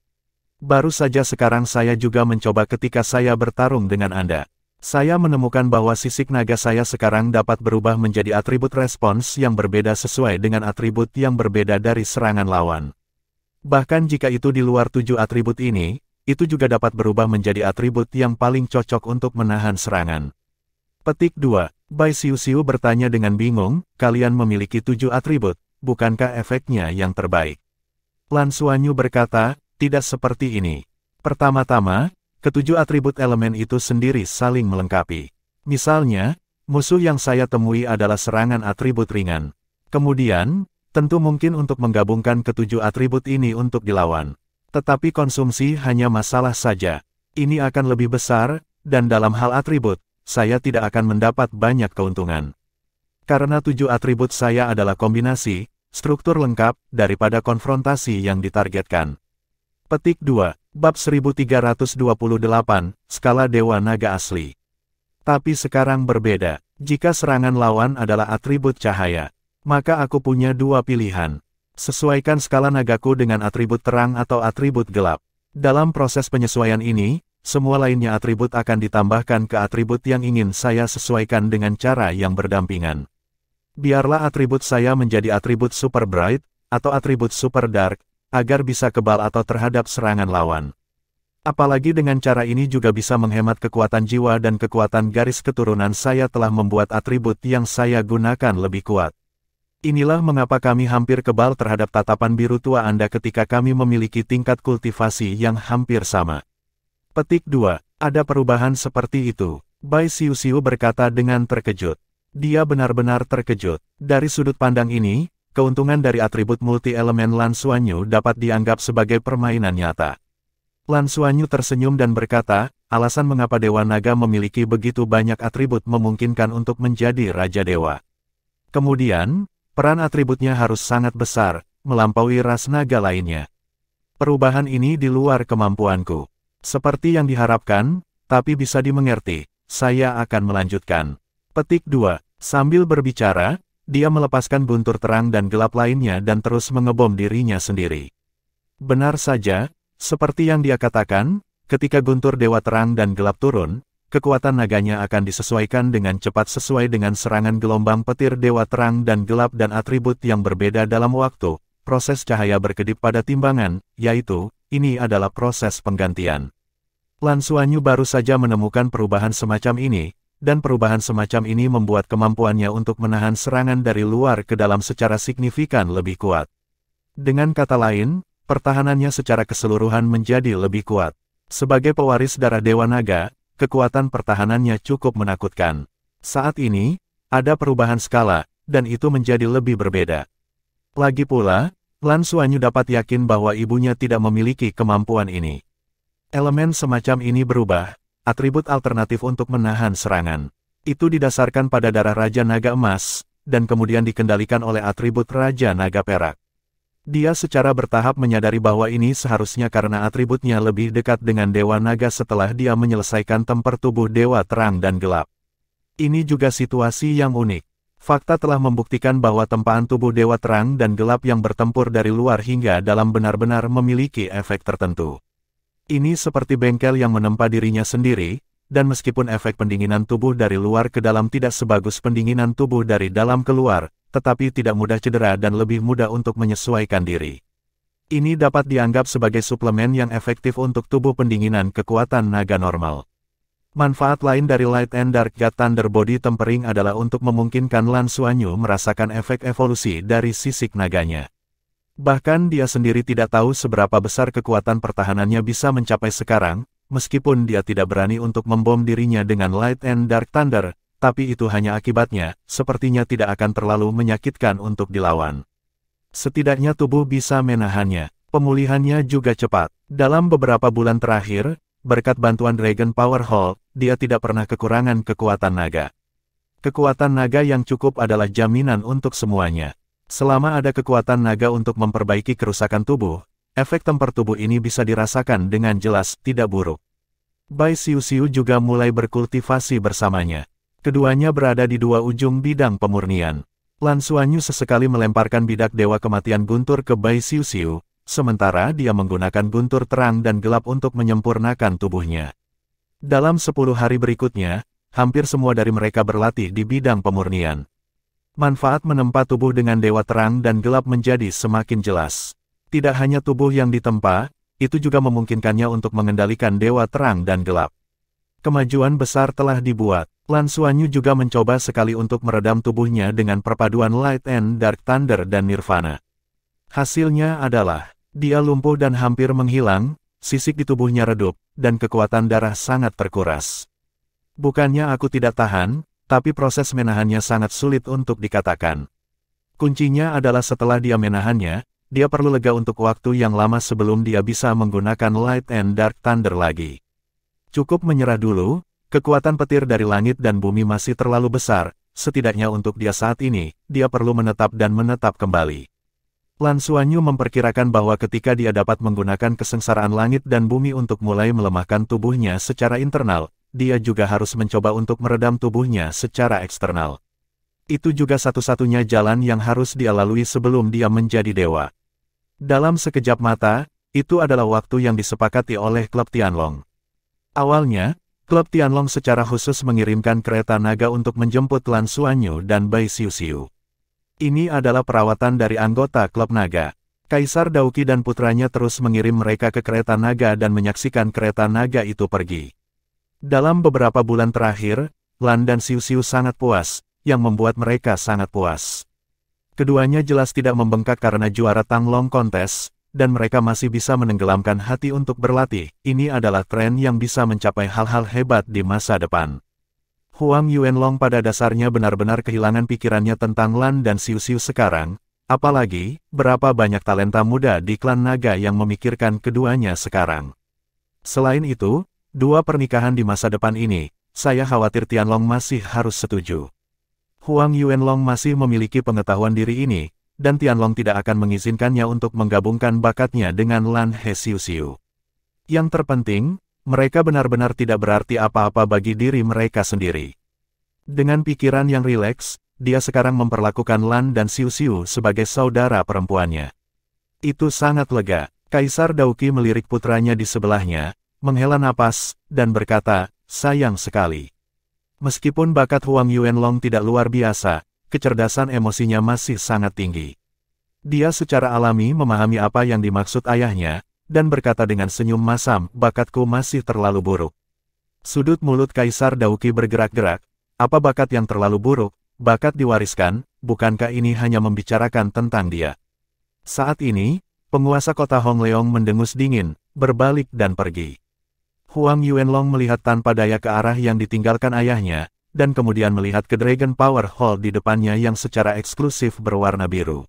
Baru saja sekarang saya juga mencoba ketika saya bertarung dengan Anda. Saya menemukan bahwa sisik naga saya sekarang dapat berubah menjadi atribut respons yang berbeda sesuai dengan atribut yang berbeda dari serangan lawan. Bahkan jika itu di luar 7 atribut ini, itu juga dapat berubah menjadi atribut yang paling cocok untuk menahan serangan. Petik 2. Bai Xiuxiu bertanya dengan bingung, kalian memiliki 7 atribut, bukankah efeknya yang terbaik? Lan Xuanyu berkata, tidak seperti ini. Pertama-tama, ketujuh atribut elemen itu sendiri saling melengkapi. Misalnya, musuh yang saya temui adalah serangan atribut ringan. Kemudian, tentu mungkin untuk menggabungkan ketujuh atribut ini untuk dilawan. Tetapi konsumsi hanya masalah saja. Ini akan lebih besar, dan dalam hal atribut, saya tidak akan mendapat banyak keuntungan. Karena 7 atribut saya adalah kombinasi, struktur lengkap, daripada konfrontasi yang ditargetkan. Petik 2. Bab 1328, Skala Dewa Naga Asli. Tapi sekarang berbeda. Jika serangan lawan adalah atribut cahaya, maka aku punya 2 pilihan. Sesuaikan skala nagaku dengan atribut terang atau atribut gelap. Dalam proses penyesuaian ini, semua lainnya atribut akan ditambahkan ke atribut yang ingin saya sesuaikan dengan cara yang berdampingan. Biarlah atribut saya menjadi atribut super bright, atau atribut super dark, agar bisa kebal atau terhadap serangan lawan. Apalagi dengan cara ini juga bisa menghemat kekuatan jiwa dan kekuatan garis keturunan saya telah membuat atribut yang saya gunakan lebih kuat. Inilah mengapa kami hampir kebal terhadap tatapan biru tua Anda ketika kami memiliki tingkat kultivasi yang hampir sama. Petik 2. Ada perubahan seperti itu. Bai Xiuxiu berkata dengan terkejut. Dia benar-benar terkejut. Dari sudut pandang ini, keuntungan dari atribut multi-elemen Lan Xuanyu dapat dianggap sebagai permainan nyata. Lan Xuanyu tersenyum dan berkata, alasan mengapa Dewa Naga memiliki begitu banyak atribut memungkinkan untuk menjadi Raja Dewa. Kemudian, peran atributnya harus sangat besar, melampaui ras naga lainnya. Perubahan ini di luar kemampuanku. Seperti yang diharapkan, tapi bisa dimengerti, saya akan melanjutkan. Petik 2. Sambil berbicara, dia melepaskan guntur terang dan gelap lainnya dan terus mengebom dirinya sendiri. Benar saja, seperti yang dia katakan, ketika guntur Dewa Terang dan Gelap turun, kekuatan naganya akan disesuaikan dengan cepat sesuai dengan serangan gelombang petir Dewa Terang dan Gelap dan atribut yang berbeda dalam waktu. Proses cahaya berkedip pada timbangan, yaitu, ini adalah proses penggantian. Lan Xuanyu baru saja menemukan perubahan semacam ini, dan perubahan semacam ini membuat kemampuannya untuk menahan serangan dari luar ke dalam secara signifikan lebih kuat. Dengan kata lain, pertahanannya secara keseluruhan menjadi lebih kuat. Sebagai pewaris darah Dewa Naga, kekuatan pertahanannya cukup menakutkan. Saat ini, ada perubahan skala, dan itu menjadi lebih berbeda. Lagi pula, Lan Xuanyu dapat yakin bahwa ibunya tidak memiliki kemampuan ini. Elemen semacam ini berubah, atribut alternatif untuk menahan serangan. Itu didasarkan pada darah Raja Naga Emas, dan kemudian dikendalikan oleh atribut Raja Naga Perak. Dia secara bertahap menyadari bahwa ini seharusnya karena atributnya lebih dekat dengan Dewa Naga setelah dia menyelesaikan tempur tubuh Dewa Terang dan Gelap. Ini juga situasi yang unik. Fakta telah membuktikan bahwa tempaan tubuh Dewa Terang dan Gelap yang bertempur dari luar hingga dalam benar-benar memiliki efek tertentu. Ini seperti bengkel yang menempa dirinya sendiri, dan meskipun efek pendinginan tubuh dari luar ke dalam tidak sebagus pendinginan tubuh dari dalam keluar, tetapi tidak mudah cedera dan lebih mudah untuk menyesuaikan diri. Ini dapat dianggap sebagai suplemen yang efektif untuk tubuh pendinginan kekuatan naga normal. Manfaat lain dari Light and Dark God Thunder Body Tempering adalah untuk memungkinkan Lan Xuanyu merasakan efek evolusi dari sisik naganya. Bahkan dia sendiri tidak tahu seberapa besar kekuatan pertahanannya bisa mencapai sekarang, meskipun dia tidak berani untuk membom dirinya dengan Light and Dark Thunder, tapi itu hanya akibatnya, sepertinya tidak akan terlalu menyakitkan untuk dilawan. Setidaknya tubuh bisa menahannya, pemulihannya juga cepat. Dalam beberapa bulan terakhir, berkat bantuan Dragon Power Hall, dia tidak pernah kekurangan kekuatan naga. Kekuatan naga yang cukup adalah jaminan untuk semuanya. Selama ada kekuatan naga untuk memperbaiki kerusakan tubuh, efek tempur tubuh ini bisa dirasakan dengan jelas tidak buruk. Bai Xiuxiu juga mulai berkultivasi bersamanya. Keduanya berada di dua ujung bidang pemurnian. Lan Xuanyu sesekali melemparkan bidak dewa kematian guntur ke Bai Xiuxiu, sementara dia menggunakan guntur terang dan gelap untuk menyempurnakan tubuhnya. Dalam 10 hari berikutnya, hampir semua dari mereka berlatih di bidang pemurnian. Manfaat menempa tubuh dengan dewa terang dan gelap menjadi semakin jelas. Tidak hanya tubuh yang ditempa, itu juga memungkinkannya untuk mengendalikan dewa terang dan gelap. Kemajuan besar telah dibuat. Lan Xuanyu juga mencoba sekali untuk meredam tubuhnya dengan perpaduan Light and Dark Thunder dan Nirvana. Hasilnya adalah, dia lumpuh dan hampir menghilang, sisik di tubuhnya redup, dan kekuatan darah sangat terkuras. Bukannya aku tidak tahan, tapi proses menahannya sangat sulit untuk dikatakan. Kuncinya adalah setelah dia menahannya, dia perlu lega untuk waktu yang lama sebelum dia bisa menggunakan Light and Dark Thunder lagi. Cukup menyerah dulu, kekuatan petir dari langit dan bumi masih terlalu besar, setidaknya untuk dia saat ini, dia perlu menetap dan menetap kembali. Lan Xuanyu memperkirakan bahwa ketika dia dapat menggunakan kesengsaraan langit dan bumi untuk mulai melemahkan tubuhnya secara internal, dia juga harus mencoba untuk meredam tubuhnya secara eksternal. Itu juga satu-satunya jalan yang harus dia lalui sebelum dia menjadi dewa. Dalam sekejap mata, itu adalah waktu yang disepakati oleh klub Tianlong. Awalnya, klub Tianlong secara khusus mengirimkan kereta naga untuk menjemput Lan Xuanyu dan Bai Xiuxiu. Ini adalah perawatan dari anggota klub naga. Kaisar Daoqi dan putranya terus mengirim mereka ke kereta naga dan menyaksikan kereta naga itu pergi. Dalam beberapa bulan terakhir, Lan dan Xiuxiu sangat puas, yang membuat mereka sangat puas. Keduanya jelas tidak membengkak karena juara Tanglong Kontes, dan mereka masih bisa menenggelamkan hati untuk berlatih. Ini adalah tren yang bisa mencapai hal-hal hebat di masa depan. Huang Yuanlong pada dasarnya benar-benar kehilangan pikirannya tentang Lan dan Xiuxiu sekarang, apalagi, berapa banyak talenta muda di klan naga yang memikirkan keduanya sekarang. Selain itu, dua pernikahan di masa depan ini, saya khawatir Tianlong masih harus setuju. Huang Yuanlong masih memiliki pengetahuan diri ini, dan Tianlong tidak akan mengizinkannya untuk menggabungkan bakatnya dengan Lan He Xiuxiu. Yang terpenting, mereka benar-benar tidak berarti apa-apa bagi diri mereka sendiri. Dengan pikiran yang rileks, dia sekarang memperlakukan Lan dan Xiuxiu sebagai saudara perempuannya. Itu sangat lega. Kaisar Daoqi melirik putranya di sebelahnya, menghela napas, dan berkata, sayang sekali. Meskipun bakat Huang Yuanlong tidak luar biasa, kecerdasan emosinya masih sangat tinggi. Dia secara alami memahami apa yang dimaksud ayahnya, dan berkata dengan senyum masam, bakatku masih terlalu buruk. Sudut mulut Kaisar Daoqi bergerak-gerak, apa bakat yang terlalu buruk, bakat diwariskan, bukankah ini hanya membicarakan tentang dia? Saat ini, penguasa kota Hongleong mendengus dingin, berbalik dan pergi. Huang Yuanlong melihat tanpa daya ke arah yang ditinggalkan ayahnya, dan kemudian melihat ke Dragon Power Hall di depannya yang secara eksklusif berwarna biru.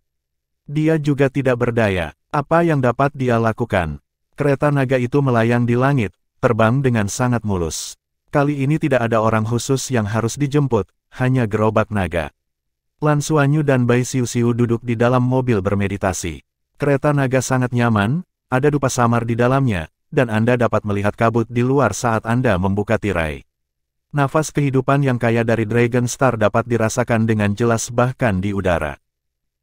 Dia juga tidak berdaya. Apa yang dapat dia lakukan? Kereta naga itu melayang di langit, terbang dengan sangat mulus. Kali ini tidak ada orang khusus yang harus dijemput, hanya gerobak naga. Lan Xuanyu dan Bai Xiuxiu duduk di dalam mobil bermeditasi. Kereta naga sangat nyaman, ada dupa samar di dalamnya, dan Anda dapat melihat kabut di luar saat Anda membuka tirai. Nafas kehidupan yang kaya dari Dragon Star dapat dirasakan dengan jelas bahkan di udara.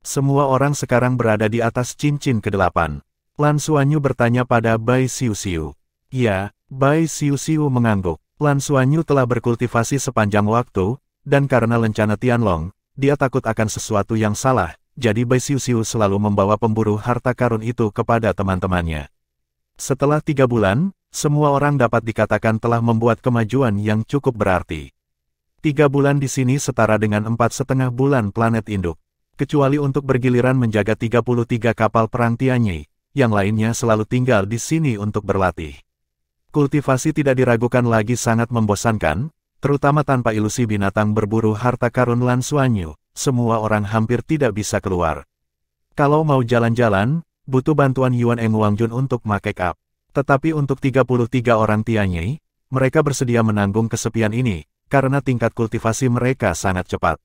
Semua orang sekarang berada di atas cincin ke-8. Lan Xuanyu bertanya pada Bai Xiuxiu. Ya, Bai Xiuxiu mengangguk. Lan Xuanyu telah berkultivasi sepanjang waktu, dan karena lencana Tianlong, dia takut akan sesuatu yang salah, jadi Bai Xiuxiu selalu membawa pemburu harta karun itu kepada teman-temannya. Setelah 3 bulan, semua orang dapat dikatakan telah membuat kemajuan yang cukup berarti. 3 bulan di sini setara dengan 4,5 bulan planet induk. Kecuali untuk bergiliran menjaga 33 kapal perang Tianyi, yang lainnya selalu tinggal di sini untuk berlatih. Kultivasi tidak diragukan lagi sangat membosankan, terutama tanpa ilusi binatang berburu harta karun Lan Xuanyu, semua orang hampir tidak bisa keluar. Kalau mau jalan-jalan, butuh bantuan Yuan Eng Wangjun untuk make up. Tetapi untuk 33 orang Tianyi, mereka bersedia menanggung kesepian ini, karena tingkat kultivasi mereka sangat cepat.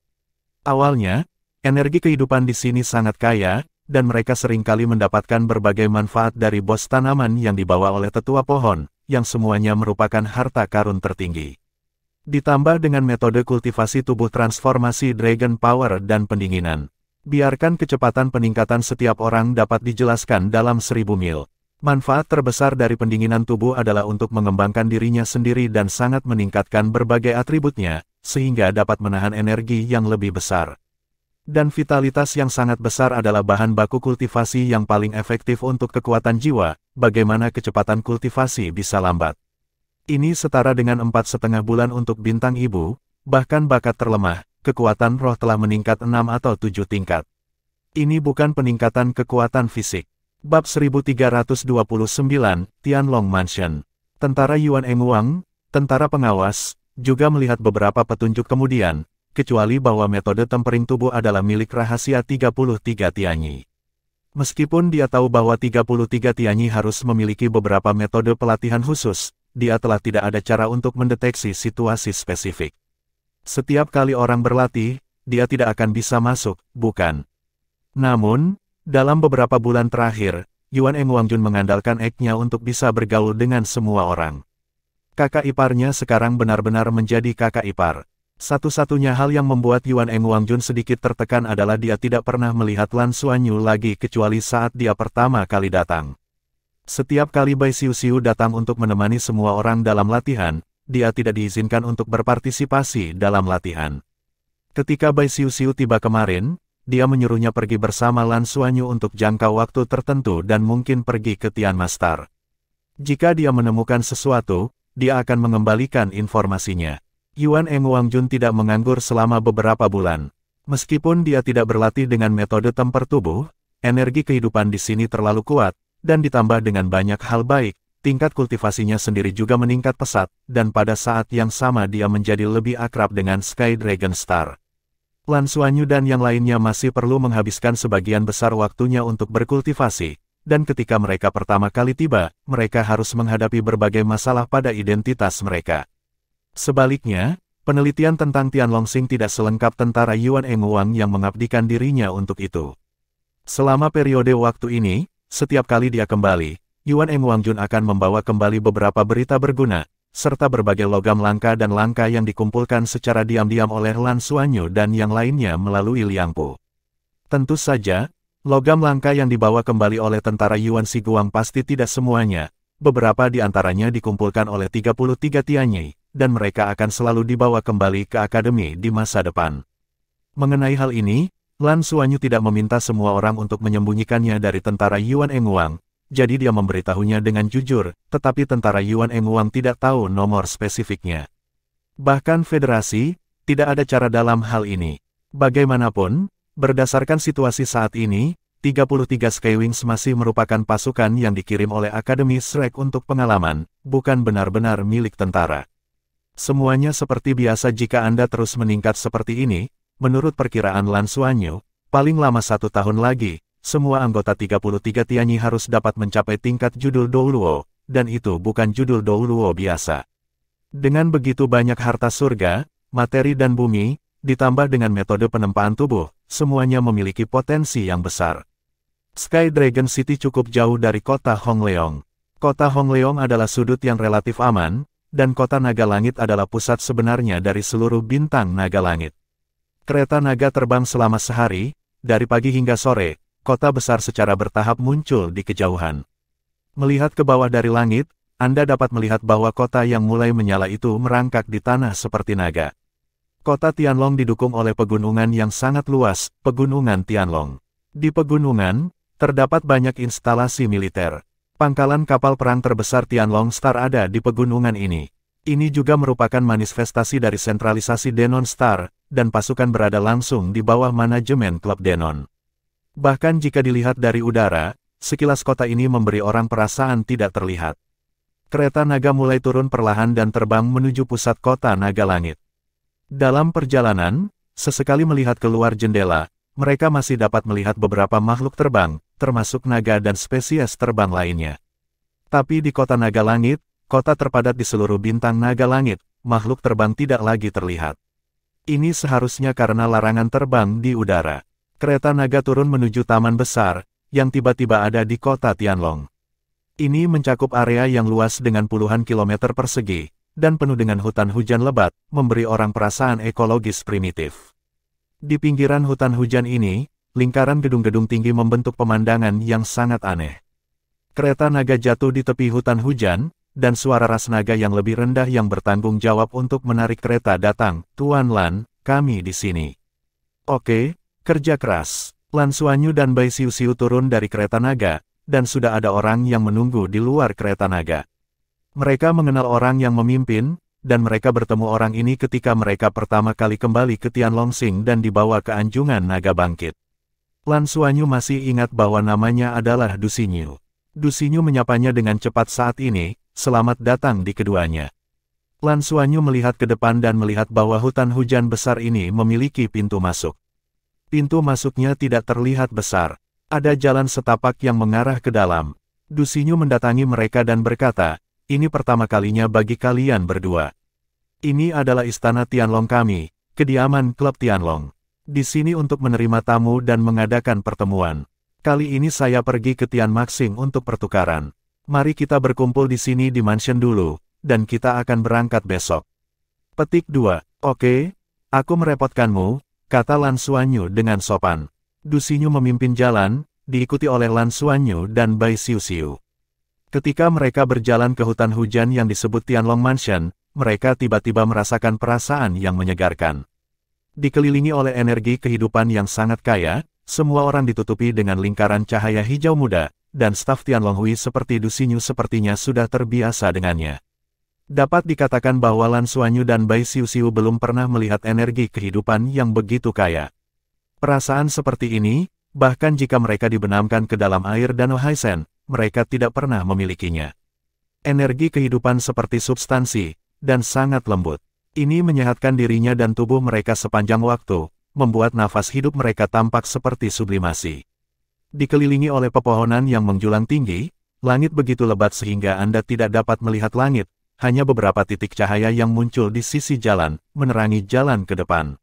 Awalnya, Energi kehidupan di sini sangat kaya, dan mereka seringkali mendapatkan berbagai manfaat dari bos tanaman yang dibawa oleh tetua pohon, yang semuanya merupakan harta karun tertinggi. Ditambah dengan metode kultivasi tubuh transformasi Dragon Power dan pendinginan. Biarkan kecepatan peningkatan setiap orang dapat dijelaskan dalam 1000 mil. Manfaat terbesar dari pendinginan tubuh adalah untuk mengembangkan dirinya sendiri dan sangat meningkatkan berbagai atributnya, sehingga dapat menahan energi yang lebih besar. Dan vitalitas yang sangat besar adalah bahan baku kultivasi yang paling efektif untuk kekuatan jiwa, bagaimana kecepatan kultivasi bisa lambat. Ini setara dengan 4,5 bulan untuk bintang ibu, bahkan bakat terlemah, kekuatan roh telah meningkat 6 atau 7 tingkat. Ini bukan peningkatan kekuatan fisik. Bab 1329, Tianlong Mansion. Tentara Yuan Engwang, tentara pengawas, juga melihat beberapa petunjuk kemudian, kecuali bahwa metode tempering tubuh adalah milik rahasia 33 Tianyi. Meskipun dia tahu bahwa 33 Tianyi harus memiliki beberapa metode pelatihan khusus, dia telah tidak ada cara untuk mendeteksi situasi spesifik. Setiap kali orang berlatih, dia tidak akan bisa masuk, bukan? Namun, dalam beberapa bulan terakhir, Yuan Engwangjun mengandalkan Ek-nya untuk bisa bergaul dengan semua orang. Kakak iparnya sekarang benar-benar menjadi kakak ipar. Satu-satunya hal yang membuat Yuan Engwangjun sedikit tertekan adalah dia tidak pernah melihat Lan Xuanyu lagi kecuali saat dia pertama kali datang. Setiap kali Bai Xiuxiu datang untuk menemani semua orang dalam latihan, dia tidak diizinkan untuk berpartisipasi dalam latihan. Ketika Bai Xiuxiu tiba kemarin, dia menyuruhnya pergi bersama Lan Xuanyu untuk jangka waktu tertentu dan mungkin pergi ke Tianmastar. Jika dia menemukan sesuatu, dia akan mengembalikan informasinya. Yuan Engwangjun tidak menganggur selama beberapa bulan. Meskipun dia tidak berlatih dengan metode temper tubuh, energi kehidupan di sini terlalu kuat, dan ditambah dengan banyak hal baik, tingkat kultivasinya sendiri juga meningkat pesat, dan pada saat yang sama dia menjadi lebih akrab dengan Sky Dragon Star. Lan Xuanyu dan yang lainnya masih perlu menghabiskan sebagian besar waktunya untuk berkultivasi, dan ketika mereka pertama kali tiba, mereka harus menghadapi berbagai masalah pada identitas mereka. Sebaliknya, penelitian tentang Tianlongxing tidak selengkap tentara Yuan Engwang yang mengabdikan dirinya untuk itu. Selama periode waktu ini, setiap kali dia kembali, Yuan Engwangjun akan membawa kembali beberapa berita berguna, serta berbagai logam langka dan langka yang dikumpulkan secara diam-diam oleh Lan Xuanyu dan yang lainnya melalui Liang Po. Tentu saja, logam langka yang dibawa kembali oleh tentara Yuan Siguang pasti tidak semuanya, beberapa di antaranya dikumpulkan oleh 33 Tianyi, dan mereka akan selalu dibawa kembali ke akademi di masa depan. Mengenai hal ini, Lan Xuanyu tidak meminta semua orang untuk menyembunyikannya dari tentara Yuan Engwang, jadi dia memberitahunya dengan jujur, tetapi tentara Yuan Engwang tidak tahu nomor spesifiknya. Bahkan federasi, tidak ada cara dalam hal ini. Bagaimanapun, berdasarkan situasi saat ini, 33 Skywings masih merupakan pasukan yang dikirim oleh Akademi Shrek untuk pengalaman, bukan benar-benar milik tentara. Semuanya seperti biasa jika Anda terus meningkat seperti ini, menurut perkiraan Lan Xuanyu, paling lama 1 tahun lagi, semua anggota 33 Tianyi harus dapat mencapai tingkat judul Douluo, dan itu bukan judul Douluo biasa. Dengan begitu banyak harta surga, materi dan bumi, ditambah dengan metode penempaan tubuh, semuanya memiliki potensi yang besar. Sky Dragon City cukup jauh dari kota Hongleong. Kota Hongleong adalah sudut yang relatif aman, dan kota naga langit adalah pusat sebenarnya dari seluruh bintang naga langit. Kereta naga terbang selama sehari, dari pagi hingga sore, kota besar secara bertahap muncul di kejauhan. Melihat ke bawah dari langit, Anda dapat melihat bahwa kota yang mulai menyala itu merangkak di tanah seperti naga. Kota Tianlong didukung oleh pegunungan yang sangat luas, Pegunungan Tianlong. Di pegunungan, terdapat banyak instalasi militer. Pangkalan kapal perang terbesar Tianlong Star ada di pegunungan ini. Ini juga merupakan manifestasi dari sentralisasi Denon Star, dan pasukan berada langsung di bawah manajemen klub Denon. Bahkan jika dilihat dari udara, sekilas kota ini memberi orang perasaan tidak terlihat. Kereta naga mulai turun perlahan dan terbang menuju pusat kota naga langit. Dalam perjalanan, sesekali melihat keluar jendela, mereka masih dapat melihat beberapa makhluk terbang, termasuk naga dan spesies terbang lainnya. Tapi di kota naga langit, kota terpadat di seluruh bintang naga langit, makhluk terbang tidak lagi terlihat. Ini seharusnya karena larangan terbang di udara. Kereta naga turun menuju taman besar, yang tiba-tiba ada di kota Tianlong. Ini mencakup area yang luas dengan puluhan kilometer persegi, dan penuh dengan hutan hujan lebat, memberi orang perasaan ekologis primitif. Di pinggiran hutan hujan ini, lingkaran gedung-gedung tinggi membentuk pemandangan yang sangat aneh. Kereta naga jatuh di tepi hutan hujan, dan suara ras naga yang lebih rendah yang bertanggung jawab untuk menarik kereta datang. Tuan Lan, kami di sini. Oke, kerja keras. Lan Xuanyu dan Bai Xiuxiu turun dari kereta naga, dan sudah ada orang yang menunggu di luar kereta naga. Mereka mengenal orang yang memimpin, dan mereka bertemu orang ini ketika mereka pertama kali kembali ke Tianlongsing dan dibawa ke Anjungan Naga Bangkit. Lan Xuanyu masih ingat bahwa namanya adalah Du Xinyu. Du Xinyu menyapanya dengan cepat saat ini, selamat datang di keduanya. Lan Xuanyu melihat ke depan dan melihat bahwa hutan hujan besar ini memiliki pintu masuk. Pintu masuknya tidak terlihat besar. Ada jalan setapak yang mengarah ke dalam. Du Xinyu mendatangi mereka dan berkata, ini pertama kalinya bagi kalian berdua. Ini adalah istana Tianlong kami, kediaman klub Tianlong. Di sini untuk menerima tamu dan mengadakan pertemuan. Kali ini saya pergi ke Tianmaxing untuk pertukaran. Mari kita berkumpul di sini di mansion dulu, dan kita akan berangkat besok. Petik 2. Oke, aku merepotkanmu, kata Lan Xuanyu dengan sopan. Du Xinyu memimpin jalan, diikuti oleh Lan Xuanyu dan Bai Xiuxiu. Ketika mereka berjalan ke hutan hujan yang disebut Tianlong Mansion, mereka tiba-tiba merasakan perasaan yang menyegarkan. Dikelilingi oleh energi kehidupan yang sangat kaya, semua orang ditutupi dengan lingkaran cahaya hijau muda, dan staf Tianlong Hui seperti Du Xinyu sepertinya sudah terbiasa dengannya. Dapat dikatakan bahwa Lan Xuanyu dan Bai Xiuxiu belum pernah melihat energi kehidupan yang begitu kaya. Perasaan seperti ini, bahkan jika mereka dibenamkan ke dalam air Danau Haisen, mereka tidak pernah memilikinya. Energi kehidupan seperti substansi, dan sangat lembut. Ini menyehatkan dirinya dan tubuh mereka sepanjang waktu, membuat nafas hidup mereka tampak seperti sublimasi. Dikelilingi oleh pepohonan yang menjulang tinggi, langit begitu lebat sehingga Anda tidak dapat melihat langit, hanya beberapa titik cahaya yang muncul di sisi jalan, menerangi jalan ke depan.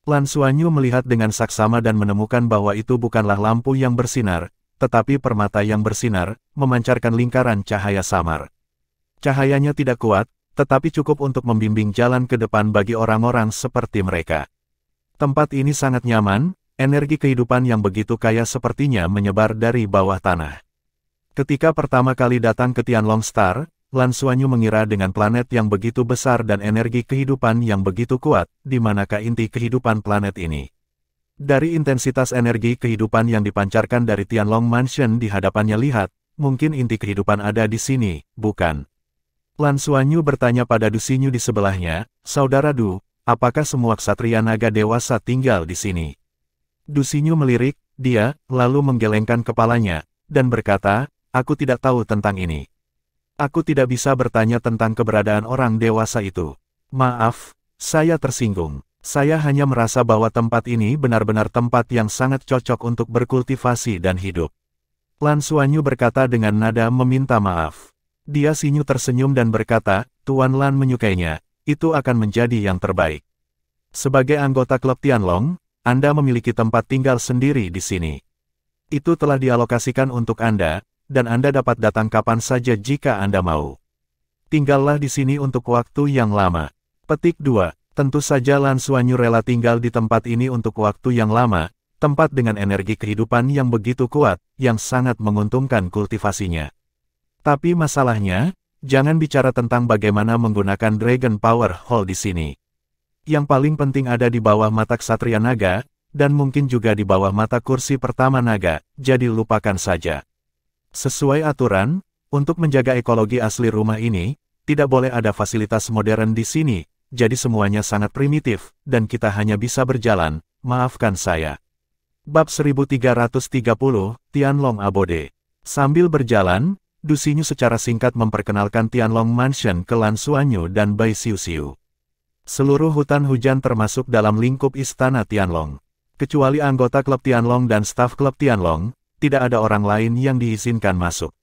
Lan Xuanyu melihat dengan saksama dan menemukan bahwa itu bukanlah lampu yang bersinar, tetapi permata yang bersinar, memancarkan lingkaran cahaya samar. Cahayanya tidak kuat, tetapi cukup untuk membimbing jalan ke depan bagi orang-orang seperti mereka. Tempat ini sangat nyaman, energi kehidupan yang begitu kaya sepertinya menyebar dari bawah tanah. Ketika pertama kali datang ke Tianlong Star, Lan Xuanyu mengira dengan planet yang begitu besar dan energi kehidupan yang begitu kuat, di manakah inti kehidupan planet ini. Dari intensitas energi kehidupan yang dipancarkan dari Tianlong Mansion di hadapannya lihat, mungkin inti kehidupan ada di sini, bukan? Lan Xuanyu bertanya pada Du Xinyu di sebelahnya, Saudara Du, apakah semua ksatria naga dewasa tinggal di sini? Du Xinyu melirik, dia, lalu menggelengkan kepalanya, dan berkata, aku tidak tahu tentang ini. Aku tidak bisa bertanya tentang keberadaan orang dewasa itu. Maaf, saya tersinggung. Saya hanya merasa bahwa tempat ini benar-benar tempat yang sangat cocok untuk berkultivasi dan hidup. Lan Xuanyu berkata dengan nada meminta maaf. Dia Xinyu tersenyum dan berkata, Tuan Lan menyukainya, itu akan menjadi yang terbaik. Sebagai anggota klub Tianlong, Anda memiliki tempat tinggal sendiri di sini. Itu telah dialokasikan untuk Anda, dan Anda dapat datang kapan saja jika Anda mau. Tinggallah di sini untuk waktu yang lama. Petik 2. Tentu saja Lan Xuanyu rela tinggal di tempat ini untuk waktu yang lama, tempat dengan energi kehidupan yang begitu kuat, yang sangat menguntungkan kultivasinya. Tapi masalahnya, jangan bicara tentang bagaimana menggunakan Dragon Power Hall di sini. Yang paling penting ada di bawah mata Ksatria Naga, dan mungkin juga di bawah mata kursi pertama naga, jadi lupakan saja. Sesuai aturan, untuk menjaga ekologi asli rumah ini, tidak boleh ada fasilitas modern di sini, jadi semuanya sangat primitif, dan kita hanya bisa berjalan, maafkan saya. Bab 1330, Tianlong Abode. Sambil berjalan, Du Xinyu secara singkat memperkenalkan Tianlong Mansion ke Lan Xuanyu dan Bai Xiuxiu. Seluruh hutan hujan termasuk dalam lingkup istana Tianlong. Kecuali anggota klub Tianlong dan staf klub Tianlong, tidak ada orang lain yang diizinkan masuk.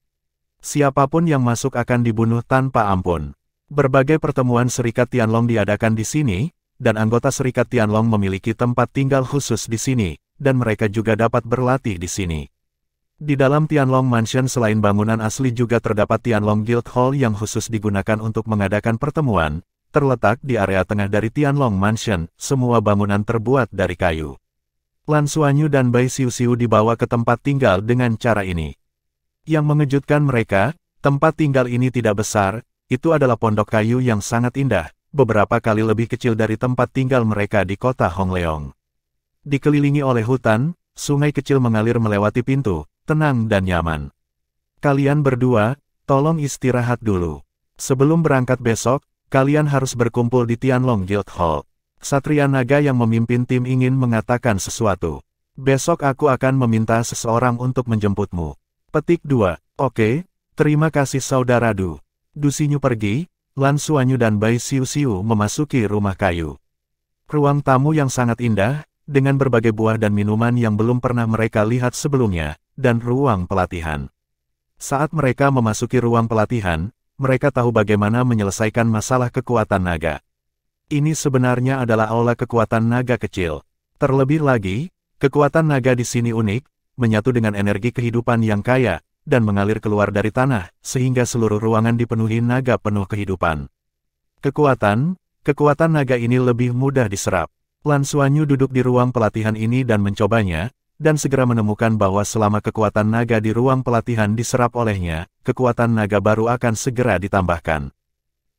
Siapapun yang masuk akan dibunuh tanpa ampun. Berbagai pertemuan Serikat Tianlong diadakan di sini, dan anggota Serikat Tianlong memiliki tempat tinggal khusus di sini, dan mereka juga dapat berlatih di sini. Di dalam Tianlong Mansion selain bangunan asli juga terdapat Tianlong Guild Hall yang khusus digunakan untuk mengadakan pertemuan, terletak di area tengah dari Tianlong Mansion, semua bangunan terbuat dari kayu. Lan Xuanyu dan Bai Xiuxiu dibawa ke tempat tinggal dengan cara ini. Yang mengejutkan mereka, tempat tinggal ini tidak besar, itu adalah pondok kayu yang sangat indah, beberapa kali lebih kecil dari tempat tinggal mereka di kota Hongleong. Dikelilingi oleh hutan, sungai kecil mengalir melewati pintu, tenang dan nyaman. Kalian berdua, tolong istirahat dulu. Sebelum berangkat besok, kalian harus berkumpul di Tianlong Guild Hall. Satria Naga yang memimpin tim ingin mengatakan sesuatu. Besok aku akan meminta seseorang untuk menjemputmu. Petik 2. Oke, terima kasih saudara Du. Du Xinyu pergi, Lan Xuanyu dan Bai Xiuxiu memasuki rumah kayu. Ruang tamu yang sangat indah, dengan berbagai buah dan minuman yang belum pernah mereka lihat sebelumnya, dan ruang pelatihan. Saat mereka memasuki ruang pelatihan, mereka tahu bagaimana menyelesaikan masalah kekuatan naga. Ini sebenarnya adalah aula kekuatan naga kecil. Terlebih lagi, kekuatan naga di sini unik, menyatu dengan energi kehidupan yang kaya, dan mengalir keluar dari tanah, sehingga seluruh ruangan dipenuhi naga penuh kehidupan. Kekuatan naga ini lebih mudah diserap. Lan Xuanyu duduk di ruang pelatihan ini dan mencobanya, dan segera menemukan bahwa selama kekuatan naga di ruang pelatihan diserap olehnya, kekuatan naga baru akan segera ditambahkan.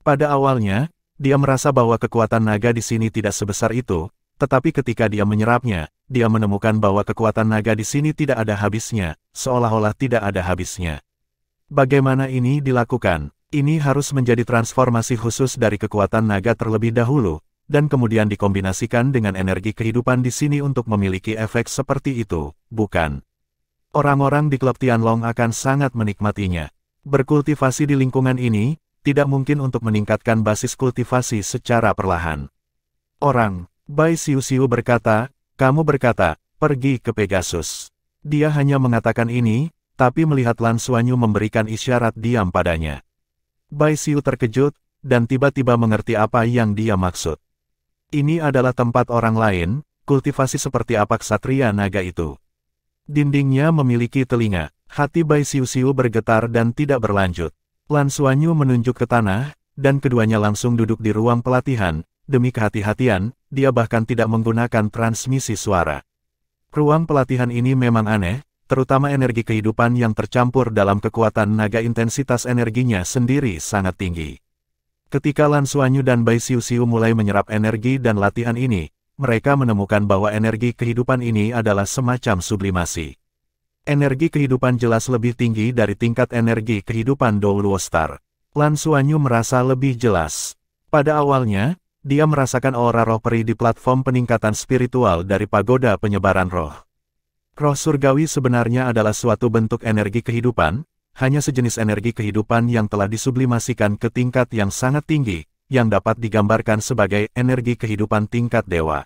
Pada awalnya, dia merasa bahwa kekuatan naga di sini tidak sebesar itu, tetapi ketika dia menyerapnya, dia menemukan bahwa kekuatan naga di sini tidak ada habisnya, seolah-olah tidak ada habisnya. Bagaimana ini dilakukan? Ini harus menjadi transformasi khusus dari kekuatan naga terlebih dahulu, dan kemudian dikombinasikan dengan energi kehidupan di sini untuk memiliki efek seperti itu, bukan? Orang-orang di klub Tianlong akan sangat menikmatinya. Berkultivasi di lingkungan ini, tidak mungkin untuk meningkatkan basis kultivasi secara perlahan. Bai Xiuxiu berkata, kamu berkata, pergi ke Pegasus. Dia hanya mengatakan ini, tapi melihat Lan Xuanyu memberikan isyarat diam padanya. Bai Xiu terkejut, dan tiba-tiba mengerti apa yang dia maksud. Ini adalah tempat orang lain, kultivasi seperti apa ksatria naga itu. Dindingnya memiliki telinga, hati Bai Xiuxiu bergetar dan tidak berlanjut. Lan Xuanyu menunjuk ke tanah, dan keduanya langsung duduk di ruang pelatihan. Demi kehati-hatian, dia bahkan tidak menggunakan transmisi suara. Ruang pelatihan ini memang aneh, terutama energi kehidupan yang tercampur dalam kekuatan naga intensitas energinya sendiri sangat tinggi. Ketika Lan Xuanyu dan Bai Xiuxiu mulai menyerap energi dan latihan ini, mereka menemukan bahwa energi kehidupan ini adalah semacam sublimasi. Energi kehidupan jelas lebih tinggi dari tingkat energi kehidupan Douluo Star. Lan Xuanyu merasa lebih jelas. Pada awalnya, dia merasakan aura roh peri di platform peningkatan spiritual dari pagoda penyebaran roh. Roh surgawi sebenarnya adalah suatu bentuk energi kehidupan, hanya sejenis energi kehidupan yang telah disublimasikan ke tingkat yang sangat tinggi, yang dapat digambarkan sebagai energi kehidupan tingkat dewa.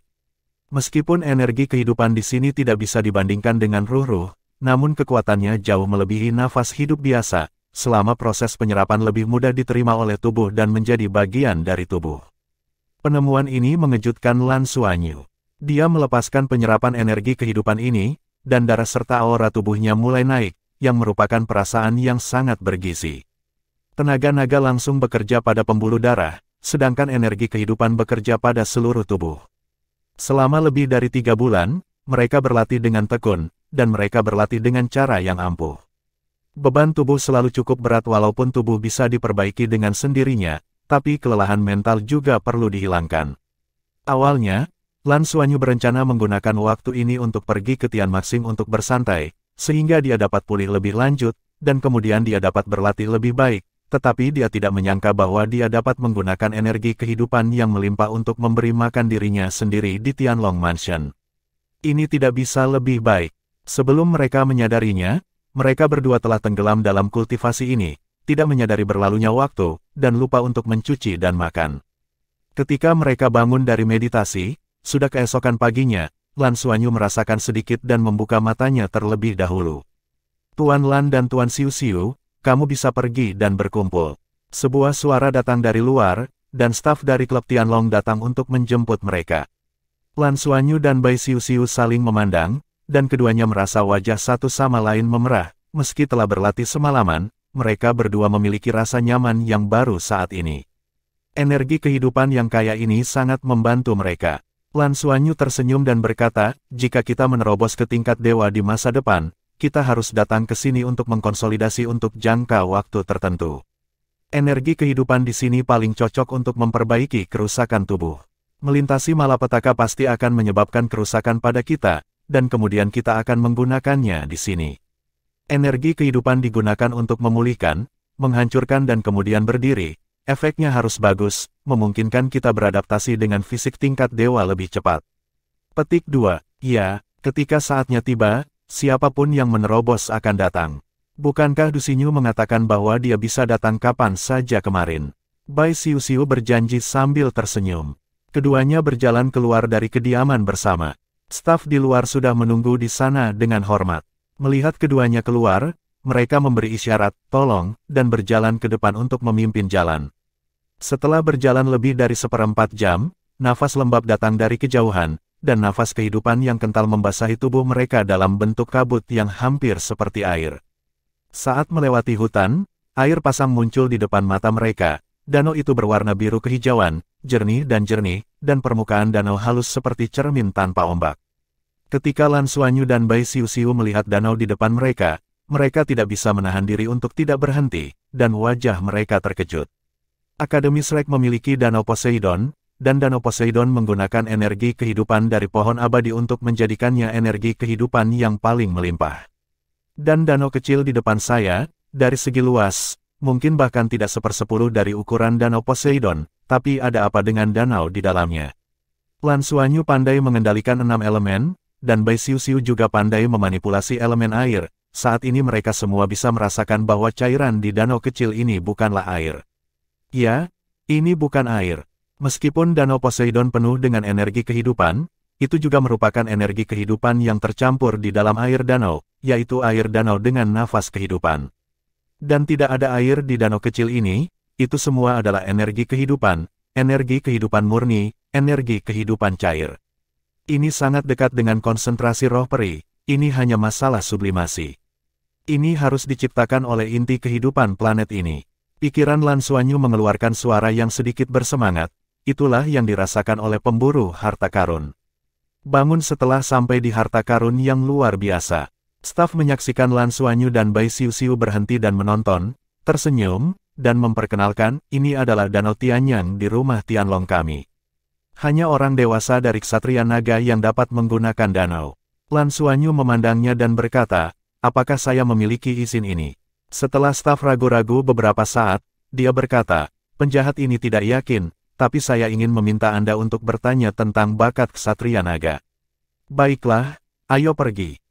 Meskipun energi kehidupan di sini tidak bisa dibandingkan dengan ruh-ruh, namun kekuatannya jauh melebihi nafas hidup biasa, selama proses penyerapan lebih mudah diterima oleh tubuh dan menjadi bagian dari tubuh. Penemuan ini mengejutkan Lan Xuanyu. Dia melepaskan penyerapan energi kehidupan ini, dan darah serta aura tubuhnya mulai naik, yang merupakan perasaan yang sangat bergizi. Tenaga naga langsung bekerja pada pembuluh darah, sedangkan energi kehidupan bekerja pada seluruh tubuh. Selama lebih dari 3 bulan, mereka berlatih dengan tekun, dan mereka berlatih dengan cara yang ampuh. Beban tubuh selalu cukup berat walaupun tubuh bisa diperbaiki dengan sendirinya, tapi kelelahan mental juga perlu dihilangkan. Awalnya, Lan Xuanyu berencana menggunakan waktu ini untuk pergi ke Tianmaxing untuk bersantai, sehingga dia dapat pulih lebih lanjut, dan kemudian dia dapat berlatih lebih baik, tetapi dia tidak menyangka bahwa dia dapat menggunakan energi kehidupan yang melimpah untuk memberi makan dirinya sendiri di Tianlong Mansion. Ini tidak bisa lebih baik. Sebelum mereka menyadarinya, mereka berdua telah tenggelam dalam kultivasi ini, tidak menyadari berlalunya waktu, dan lupa untuk mencuci dan makan. Ketika mereka bangun dari meditasi, sudah keesokan paginya, Lan Xuanyu merasakan sedikit dan membuka matanya terlebih dahulu. Tuan Lan dan Tuan Xiuxiu, kamu bisa pergi dan berkumpul. Sebuah suara datang dari luar, dan staf dari klub Tianlong datang untuk menjemput mereka. Lan Xuanyu dan Bai Xiuxiu saling memandang, dan keduanya merasa wajah satu sama lain memerah. Meski telah berlatih semalaman, mereka berdua memiliki rasa nyaman yang baru saat ini. Energi kehidupan yang kaya ini sangat membantu mereka. Lan Xuanyu tersenyum dan berkata, jika kita menerobos ke tingkat dewa di masa depan, kita harus datang ke sini untuk mengkonsolidasi untuk jangka waktu tertentu. Energi kehidupan di sini paling cocok untuk memperbaiki kerusakan tubuh. Melintasi malapetaka pasti akan menyebabkan kerusakan pada kita, dan kemudian kita akan menggunakannya di sini. Energi kehidupan digunakan untuk memulihkan, menghancurkan dan kemudian berdiri. Efeknya harus bagus, memungkinkan kita beradaptasi dengan fisik tingkat dewa lebih cepat. Petik 2. Ya, ketika saatnya tiba, siapapun yang menerobos akan datang. Bukankah Du Xinyu mengatakan bahwa dia bisa datang kapan saja kemarin? Bai Xiuxiu berjanji sambil tersenyum. Keduanya berjalan keluar dari kediaman bersama. Staf di luar sudah menunggu di sana dengan hormat. Melihat keduanya keluar, mereka memberi isyarat, tolong, dan berjalan ke depan untuk memimpin jalan. Setelah berjalan lebih dari 1/4 jam, nafas lembab datang dari kejauhan, dan nafas kehidupan yang kental membasahi tubuh mereka dalam bentuk kabut yang hampir seperti air. Saat melewati hutan, air pasang muncul di depan mata mereka. Danau itu berwarna biru kehijauan, jernih, dan permukaan danau halus seperti cermin tanpa ombak. Ketika Lan Xuanyu dan Bai Xiuxiu melihat danau di depan mereka, mereka tidak bisa menahan diri untuk tidak berhenti, dan wajah mereka terkejut. Akademi Shrek memiliki Danau Poseidon, dan Danau Poseidon menggunakan energi kehidupan dari pohon abadi untuk menjadikannya energi kehidupan yang paling melimpah. Dan danau kecil di depan saya, dari segi luas, mungkin bahkan tidak 1/10 dari ukuran Danau Poseidon, tapi ada apa dengan danau di dalamnya? Lan Xuanyu pandai mengendalikan 6 elemen, dan Bai Xiuxiu juga pandai memanipulasi elemen air. Saat ini mereka semua bisa merasakan bahwa cairan di danau kecil ini bukanlah air. Ya, ini bukan air. Meskipun Danau Poseidon penuh dengan energi kehidupan, itu juga merupakan energi kehidupan yang tercampur di dalam air danau, yaitu air danau dengan nafas kehidupan. Dan tidak ada air di danau kecil ini, itu semua adalah energi kehidupan murni, energi kehidupan cair. Ini sangat dekat dengan konsentrasi roh peri, ini hanya masalah sublimasi. Ini harus diciptakan oleh inti kehidupan planet ini. Pikiran Lan Xuanyu mengeluarkan suara yang sedikit bersemangat, itulah yang dirasakan oleh pemburu harta karun. Bangun setelah sampai di harta karun yang luar biasa. Staf menyaksikan Lan Xuanyu dan Bai Xiuxiu berhenti dan menonton, tersenyum, dan memperkenalkan, ini adalah Danau Tianyang di rumah Tianlong kami. Hanya orang dewasa dari Ksatria Naga yang dapat menggunakan danau. Lan Xuanyu memandangnya dan berkata, apakah saya memiliki izin ini? Setelah staf ragu-ragu beberapa saat, dia berkata, penjahat ini tidak yakin, tapi saya ingin meminta Anda untuk bertanya tentang bakat Ksatria Naga. Baiklah, ayo pergi.